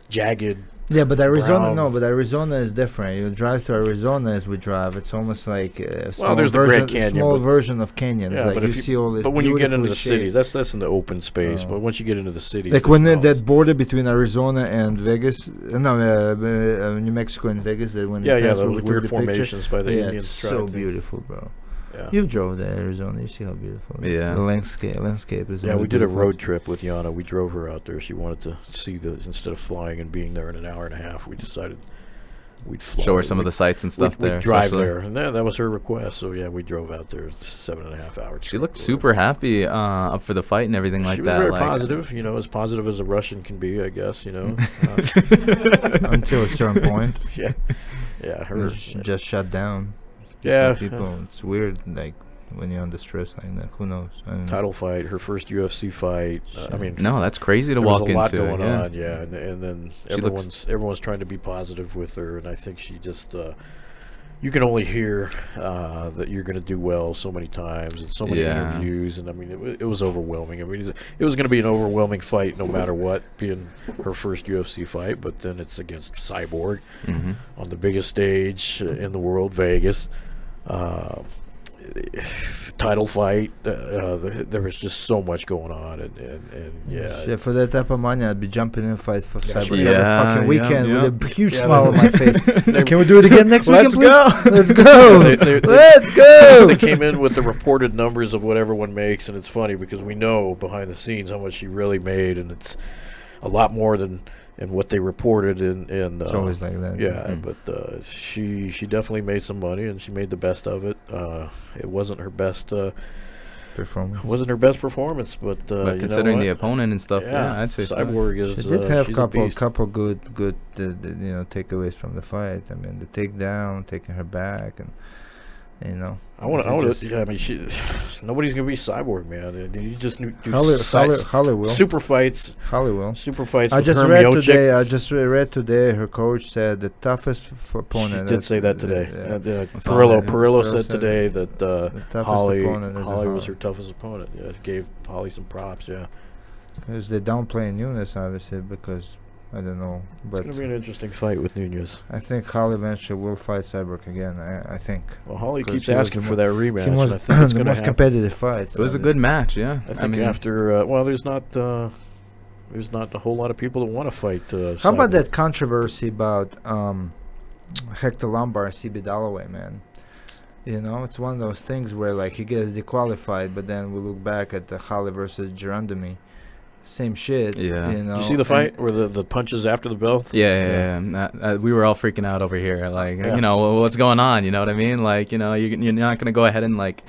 jagged. Yeah, but Arizona, brown. no, but Arizona is different. You drive to Arizona as we drive. It's almost like a small, there's the Grand Canyon, small but- version of canyons. Yeah, like but you if you- see all this. But when you get into the beautifully cities, shaped- that's in the open space. Oh. But once you get into the cities, like there's when mountains. that border between Arizona and Vegas, New Mexico and Vegas, that when yeah, you pass those where we took weird the picture. formations by the Yeah, Indians. it's tribe so thing. beautiful, bro. Yeah. You've drove to Arizona. You see how beautiful. it is. Yeah. The landscape is. Yeah, really we did a beautiful. road trip with Yana. We drove her out there. She wanted to see those instead of flying and being there in an hour and a half. We decided we'd fly. Show her some of the sights and stuff we'd there. drive especially. there, and that was her request. So yeah, we drove out there 7.5 hours. She looked super happy up for the fight and everything like she that. was very like, positive, you know, as positive as a Russian can be, I guess, you know. Until a certain point, Yeah, her. just shut down. Yeah, People, it's weird. Like when you're under stress like that, who knows? I don't know. title fight, her first UFC fight. I mean, No, that's crazy to there was walk a lot into. going yeah. on, yeah, and then She looks- everyone's trying to be positive with her, and I think she just you can only hear that you're going to do well so many times and so many interviews, and I mean, it was overwhelming. I mean, it was going to be an overwhelming fight no matter what, being her first UFC fight, but then it's against Cyborg on the biggest stage in the world, Vegas. Title fight. There was just so much going on, and yeah. For that type of money, I'd be jumping in fight for Cyborg every fucking weekend with a huge smile on my face. Can we do it again next weekend, please? Let's go. Let's go. They came in with the reported numbers of what everyone makes, and it's funny because we know behind the scenes how much she really made, and it's a lot more than what they reported. It's always like that. Yeah, but she definitely made some money, and she made the best of it. It wasn't her best performance. Wasn't her best performance, but considering the opponent and stuff, I'd say Cyborg is. She did have couple good takeaways from the fight. I mean, the takedown, taking her back, and I want to. Yeah, I mean, nobody's gonna be Cyborg, man. You just do Holly will. Super fights. Holly will. Super fights. I just read today. Her coach said the toughest opponent. She did say that today. Perillo said today that Holly was her toughest opponent. Yeah, gave Holly some props. Yeah, because they're downplaying Nunes, obviously, because. I don't know, but it's gonna be an interesting fight with Nunez. I think Holly eventually will fight Cyborg again. I think. Well, Holly keeps asking for that rematch. He was I think it's the most competitive fight. It was a good match, yeah. I mean, after there's not a whole lot of people that want to fight. How about that controversy about Hector Lombard, CB Dalloway, man? It's one of those things where like he gets disqualified, but then we look back at the Holly versus Gerondimi. Same shit. Yeah. Did you see the fight where the punches after the bell? Yeah. We were all freaking out over here. Like, what's going on? You know what I mean? Like, you're not going to go ahead and, like,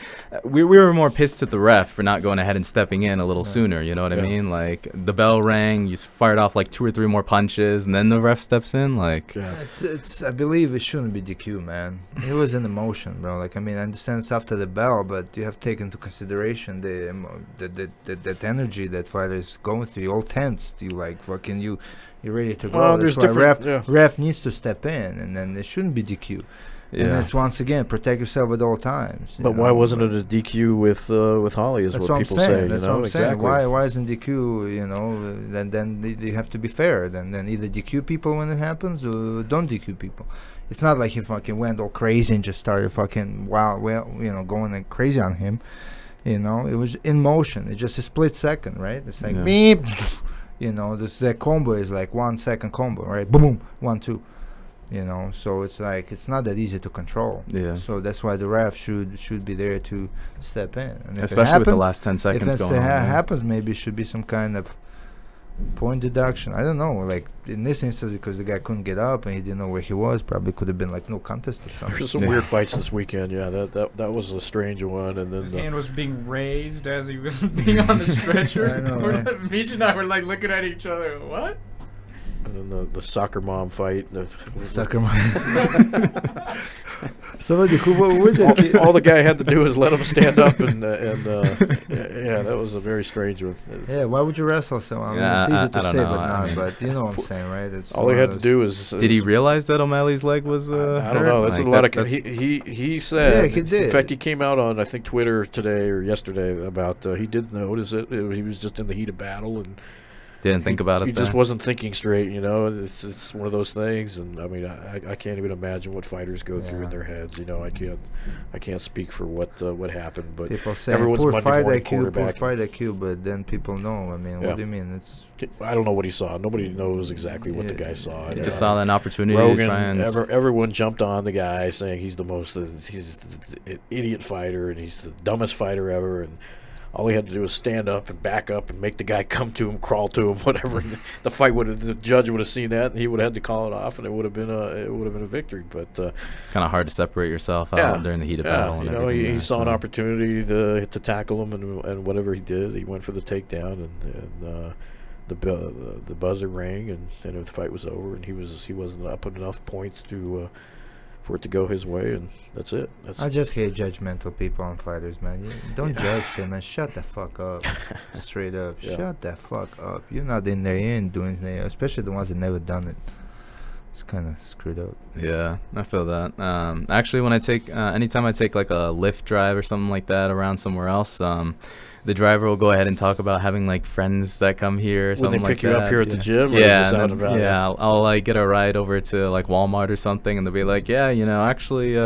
we were more pissed at the ref for not going ahead and stepping in a little sooner. You know what I mean? Like, the bell rang, you fired off like 2 or 3 more punches, and then the ref steps in. Like, it's I believe it shouldn't be DQ, man. It was an emotion, bro. Like, I mean, I understand it's after the bell, but you have to take into consideration that energy that fighters going through. You all tense. You like fucking you're ready to go. Well, there's different. Ref needs to step in, and then it shouldn't be DQ. Yeah. And it's once again protect yourself at all times. But why wasn't it a DQ with Holly? Is what people say. That's what I'm saying. Why isn't DQ? Then you have to be fair. Then either DQ people when it happens, or don't DQ people. It's not like he fucking went all crazy and just started fucking going crazy on him. It was in motion. It's just a split second, right? It's like beep. That combo is like 1 second combo, right? Boom, boom, 1, 2. So it's like it's not that easy to control. Yeah. So that's why the ref should be there to step in. And especially with the last 10 seconds going on. If it happens, maybe it should be some kind of point deduction. I don't know. Like in this instance, because the guy couldn't get up and he didn't know where he was, probably could have been like no contest or something. There's some weird fights this weekend. Yeah, that was a strange one. And then his hand was being raised as he was being on the stretcher. I know. Misha and I were like looking at each other. What? And then the soccer mom fight. Soccer mom. Somebody who was all the guy had to do was let him stand up, and that was a very strange one. Yeah, why would you wrestle someone? It's easy to say, but not. But you know what I'm saying, right? It's all he had to do was. Did he realize that O'Malley's leg was? I don't know. That's a lot of. He said. Yeah, he did. In fact, he came out on I think Twitter today or yesterday about he did notice it. He was just in the heat of battle and. Didn't think about it. He just wasn't thinking straight, It's one of those things, and I mean, I can't even imagine what fighters go through in their heads. I can't speak for what happened, but people say everyone's poor Monday fight morning IQ, quarterback. poor fight IQ, but then people know. I mean, what do you mean? I don't know what he saw. Nobody knows exactly what the guy saw. He just saw an opportunity Rogan, to try and. Everyone jumped on the guy, saying he's he's an idiot fighter and he's the dumbest fighter ever, and. All he had to do was stand up and back up and make the guy come to him, crawl to him, whatever. The judge would have seen that, and he would have had to call it off, and it would have been a victory. But it's kind of hard to separate yourself out during the heat of battle. And he saw an opportunity to tackle him, and whatever he did, he went for the takedown, and the buzzer rang, and then the fight was over, and he wasn't up enough points for it to go his way, and that's it. I just hate judgmental people on fighters, man. Don't judge them, man. Shut the fuck up. Straight up. Shut the fuck up. You're not in there. You ain't doing anything, especially the ones that never done it. it's kind of screwed up. Yeah, I feel that. Actually, when I take anytime I take like a Lyft drive or something like that around somewhere else, the driver will go ahead and talk about having like friends that come here or something like that. Would they pick you up here at the gym? Or Yeah, just out and about then, it? yeah. I'll like get a ride over to like Walmart or something, and they'll be like, "Yeah, you know, actually,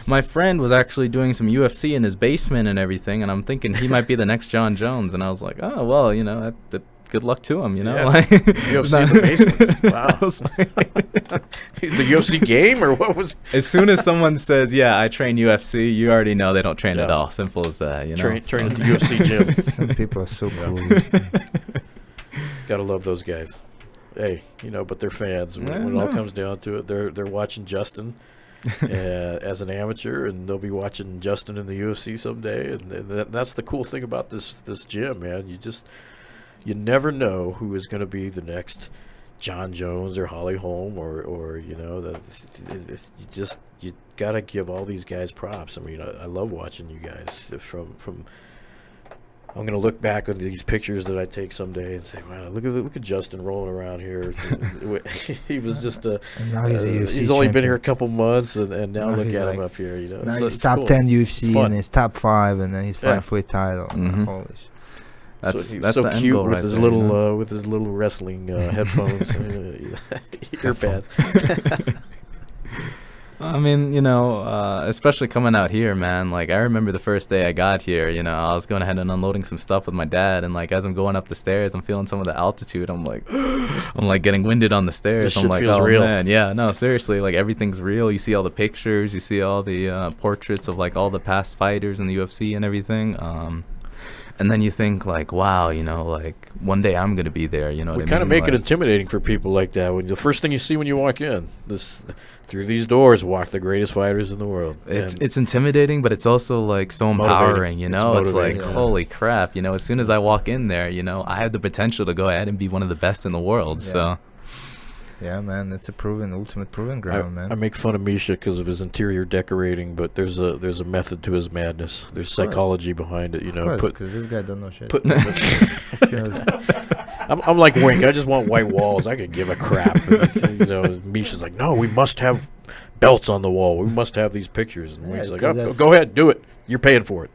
my friend was actually doing some UFC in his basement and everything, and I'm thinking he might be the next John Jones." And I was like, "Oh, well, you know, good luck to him, you know." Yeah. Like, UFC in the basement. Wow. I was like- The UFC game or what was? as soon as someone says, "Yeah, I train UFC," you already know they don't train Yeah. at all. Simple as that, you know. Train at the UFC gym. Some people are so cool. Gotta love those guys. Hey, you know, but they're fans. When it all comes down to it, they're watching Justin as an amateur, and they'll be watching Justin in the UFC someday. And that's the cool thing about this gym, man. You never know who is going to be the next John Jones or Holly Holm or you know, you gotta give all these guys props. I mean, I love watching you guys from. I'm gonna look back on these pictures that I take someday and say, "Wow, look at Justin rolling around here." He was just And now he's a UFC he's only been champion. here a couple months, and now Now look he's at him like- up here. You know, Now so he's it's top cool. 10 UFC fun. and he's top 5, and then he's Yeah. fighting for a title. Mm-hmm. Holy shit. That's He was that's so the end cute goal with right his there, little you know? with his little wrestling headphones, earpads. I mean, you know, especially coming out here, man. Like, I remember the first day I got here, you know, I was going ahead and unloading some stuff with my dad, and like as I'm going up the stairs, I'm feeling some of the altitude. I'm like getting winded on the stairs. This I'm shit like, feels oh real. man, yeah, no, seriously, like everything's real. You see all the pictures, you see all the portraits of like all the past fighters in the UFC and everything. And then you think like, wow, you know, like one day I'm gonna be there. You know, We what I kind of mean? make it Like, intimidating for people like that. When the first thing you see when you walk in, through these doors walk the greatest fighters in the world. And it's intimidating, but it's also like so empowering, you know. It's like, motivating, yeah. holy crap, you know, as soon as I walk in there, you know, I have the potential to go ahead and be one of the best in the world. Yeah. So Yeah, man, it's a ultimate proving I ground, man. make fun of Misha because of his interior decorating, but there's a method to his madness. There's Of course. psychology behind it, you know. Because this guy don't know shit. I'm like Wink. I just want white walls. I could give a crap. You know, Misha's like, no, we must have belts on the wall. We must have these pictures. And Yeah, Wink's like, 'cause oh, that's- go ahead, do it. You're paying for it.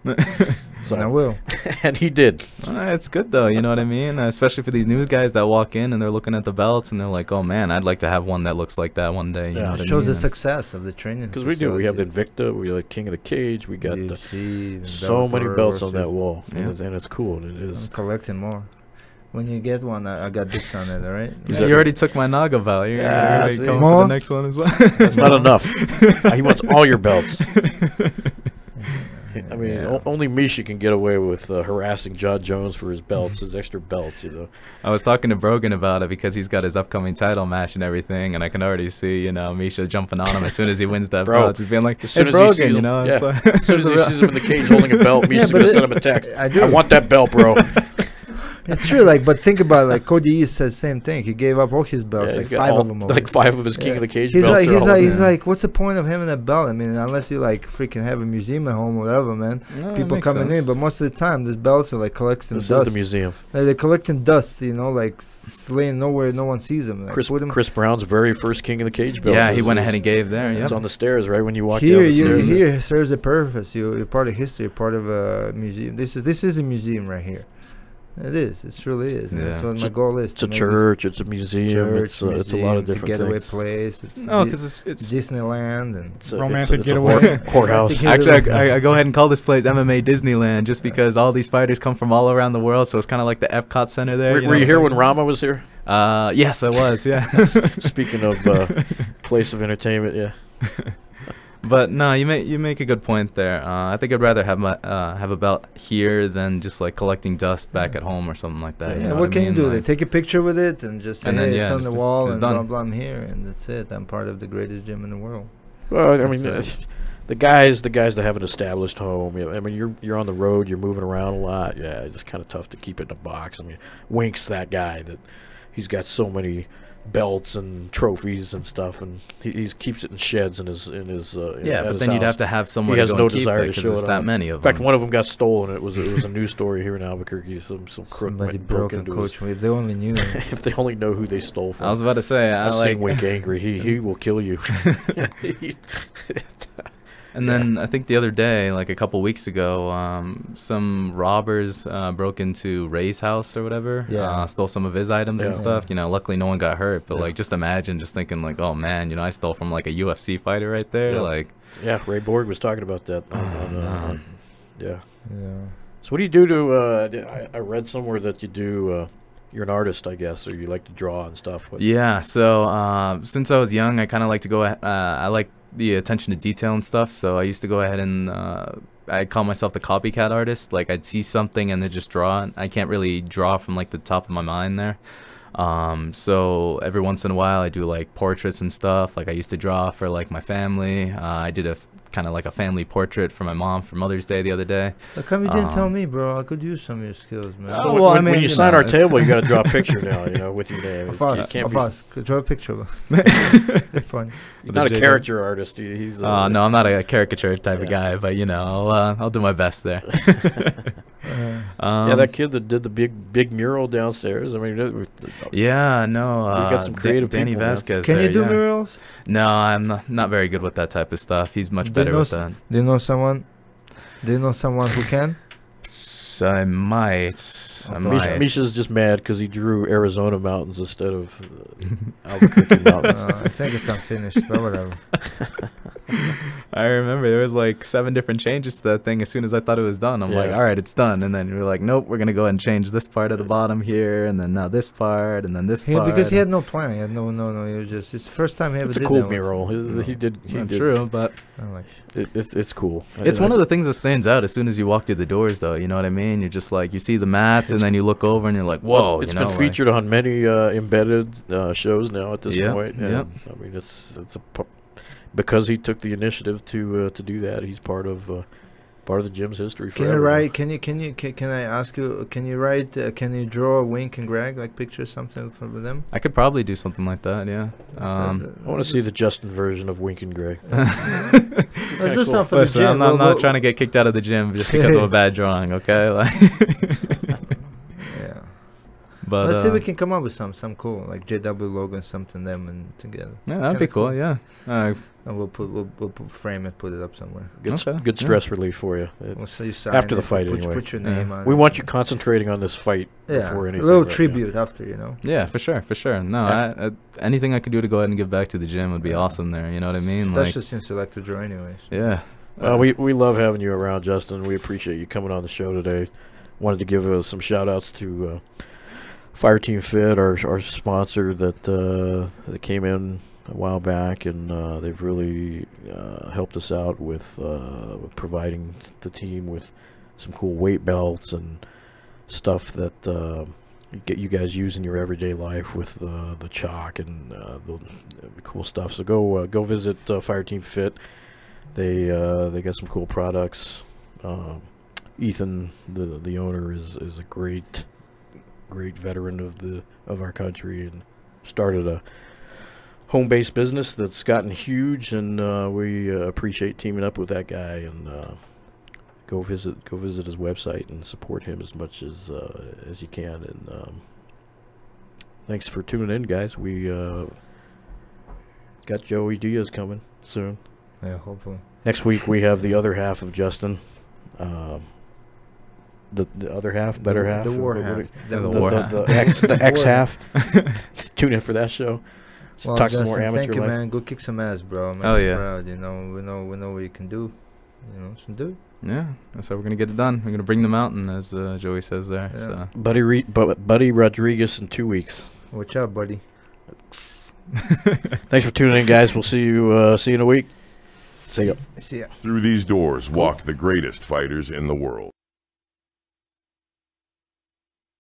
And I will. And he did. it's good though, you know what I mean? Especially for these new guys that walk in and they're looking at the belts and they're like, oh man, I'd like to have one that looks like that one day. You Yeah, know it what I Shows mean? the success of the training. Because we do. We have the facility. Invicta. We have King of the Cage. We got the, UFC, and so many Bellator, belts on World that wall. Yeah. And it's cool. It I'm is. collecting more. When you get one, I got dicks on it, all right? Yeah, you already took my Naga belt. You're Yeah, gonna see. come for More? the next one as well. That's not enough. He wants all your belts. I mean, Yeah. only Misha can get away with harassing John Jones for his belts, his extra belts, you know. I was talking to Brogan about it because he's got his upcoming title match and everything, and I can already see, you know, Misha jumping on him as soon as he wins that Bro, belt. He's being like, as hey, soon as he Brogan, sees you him, know. yeah. It's like, As soon as he sees him in the cage holding a belt, Misha's but going to it- send him a text. I do. I want that belt, bro. It's true, like, but think about it, like Cody East says the same thing. He gave up all his belts, Yeah, like he's got 5 all- of them. Like 5 of his King of the Cage He's belts. like, are he's all like, over. he's like, what's the point of having a belt? I mean, unless you like freaking have a museum at home or whatever, man. Yeah, that People makes coming sense. in, but most of the time, these belts are like collecting This is dust. the museum. Like, they're collecting dust, you know, like laying nowhere, no one sees them. Like, put 'em- Chris Brown's very first King of the Cage belt. yeah, he is- went is- ahead and gave there. Yeah, It's on the stairs right when you walk here, down the stairs. here serves a purpose. You're part of history, you're part of a museum. This is a museum right here. It is. It truly is. And that's Yeah. what my goal is. It's a to make church. It's a museum. this church, it's a lot of museum, different getaway things. place. It's no, because it's Disneyland and It's a- Romantic it's a getaway. courthouse. Romantic actually I go ahead and call this place MMA Disneyland just because all these fighters come from all around the world, so it's kind of like the Epcot Center there. Were know you what here I'm when saying? Rama was here? Yes, I was. Yeah. Speaking of place of entertainment, yeah. But no, you make a good point there. I think I'd rather have a belt here than just like collecting dust back at home or something like that. yeah, You know what I can you mean? do? Like, They take a picture with it and just say, And then, hey, it's yeah, on the just- wall it's and done. blah blah. I'm here, and that's it. I'm part of the greatest gym in the world. Well, I mean, That's the guys that have an established home. You know, I mean, you're on the road. You're moving around a lot. Yeah, it's kind of tough to keep it in a box. I mean, Wink's that guy that he's got so many belts and trophies and stuff, and he keeps it in sheds in his Yeah, but then you'd have to have someone. He has to go no and keep desire it to 'cause show there's it that off. many of In fact, them. one of them got stolen. It was a news story here in Albuquerque. Some crook Somebody broke broke and into his. coach me. If they only knew. If they only know who they stole from. I was about to say, I've seen Wink angry. He will kill you. And then I think the other day, like a couple weeks ago, some robbers broke into Ray's house or whatever. Yeah. Stole some of his items and Yeah. stuff. You know, luckily no one got hurt. But Yeah. like, just imagine, just thinking like, oh man, you know, I stole from like a UFC fighter right there. Yeah. Like, Yeah, Ray Borg was talking about that. man. Yeah. Yeah. So what do you do to? I read somewhere that you do. You're an artist, I guess, or you like to draw and stuff. But yeah. So since I was young, I kind of like to go. I like the attention to detail and stuff. So I used to go ahead and I call myself the copycat artist. Like I'd see something and then just draw it. I can't really draw from like the top of my mind there. So every once in a while I do like portraits and stuff. Like I used to draw for like my family. I did a kind of like a family portrait for my mom for Mother's Day the other day. How come you didn't tell me, bro? I could use some of your skills, man. So well, I when mean, you you sign know, our table, you got to draw a picture now. You know, with your name. Of It us, can't of be. us. Draw a picture of us. It's funny. He's not a caricature artist. He's. No, I'm not a caricature type of guy, but you know, I'll do my best there. Yeah, that kid that did the big mural downstairs. I mean, Yeah, no. got some creative Danny people, man. Vasquez. Can there, you do yeah. murals? No, I'm not very good with that type of stuff. He's much Do you better know with s- that. Do you know someone? Do you know someone who can? So I might. Misha's just mad because he drew Arizona mountains instead of Albuquerque mountains. I think it's unfinished, but whatever. I remember there was like 7 different changes to that thing as soon as I thought it was done. I'm like, Yeah. all right, it's done. And then we were like, nope, we're going to go ahead and change this part of the bottom here. And then now this part. And then this part. Because he had no plan. He had no. It was just, it's the first time he ever It's a did cool that. mural. He did. True, but I'm like, It's cool. it's one of the things that stands out as soon as you walk through the doors, though. You know what I mean? You're just like, you see the mats and then you look over and you're like, whoa. It's you know, been featured on many embedded shows now at this Yep, point. And, yep. I mean, because he took the initiative to do that. He's part of the gym's history. can you forever. write? Can I ask you? Can you write? Can you draw Wink and Greg like pictures something for them? I could probably do something like that, yeah. I want to see the Justin version of Wink and Greg. Let's do cool. something for Listen, the gym. I'm not trying to get kicked out of the gym just because of a bad drawing, okay? Like, Yeah. but Let's see if we can come up with some cool like JW logo and something them and together. yeah, that'd be Kinda cool, yeah. And we'll frame it, put it up somewhere. Okay, Good yeah. stress relief for you. We'll see you sign After it, the fight, put, anyway. Put your Yeah. name on We it. want you concentrating on this fight Yeah, before a anything. little right now. tribute after, you know. Yeah, for sure. No, anything I could do to go ahead and give back to the gym would be Yeah. awesome there, you know what I mean? Especially since you like to draw anyways. Yeah. We love having you around, Justin. We appreciate you coming on the show today. Wanted to give some shout outs to Fireteam Fit, our sponsor that came in a while back, and they've really helped us out with providing the team with some cool weight belts and stuff that you guys use in your everyday life with the chalk and the cool stuff. So go visit Fireteam Fit. They got some cool products. Ethan, the owner, is a great veteran of our country and started a home-based business that's gotten huge, and we appreciate teaming up with that guy. And go visit his website and support him as much as you can. And thanks for tuning in, guys. We got Joey Diaz coming soon. Yeah, hopefully. Next week we have the other half of Justin. The other half, better half, The war What- half. what- The war half. the X war half. Tune in for that show. Well, Talk some more Justin, amateur thank you, life. man. Go kick some ass, bro. I'm Hell yeah. proud. You know, we know what you can do. You know, some do. Yeah, that's how we're going to get it done. We're going to bring the mountain, as Joey says there. Yeah. So. Buddy Rodriguez in 2 weeks. Watch out, buddy. Thanks for tuning in, guys. We'll see you in a week. See ya. See ya. Through these doors walk the greatest fighters in the world.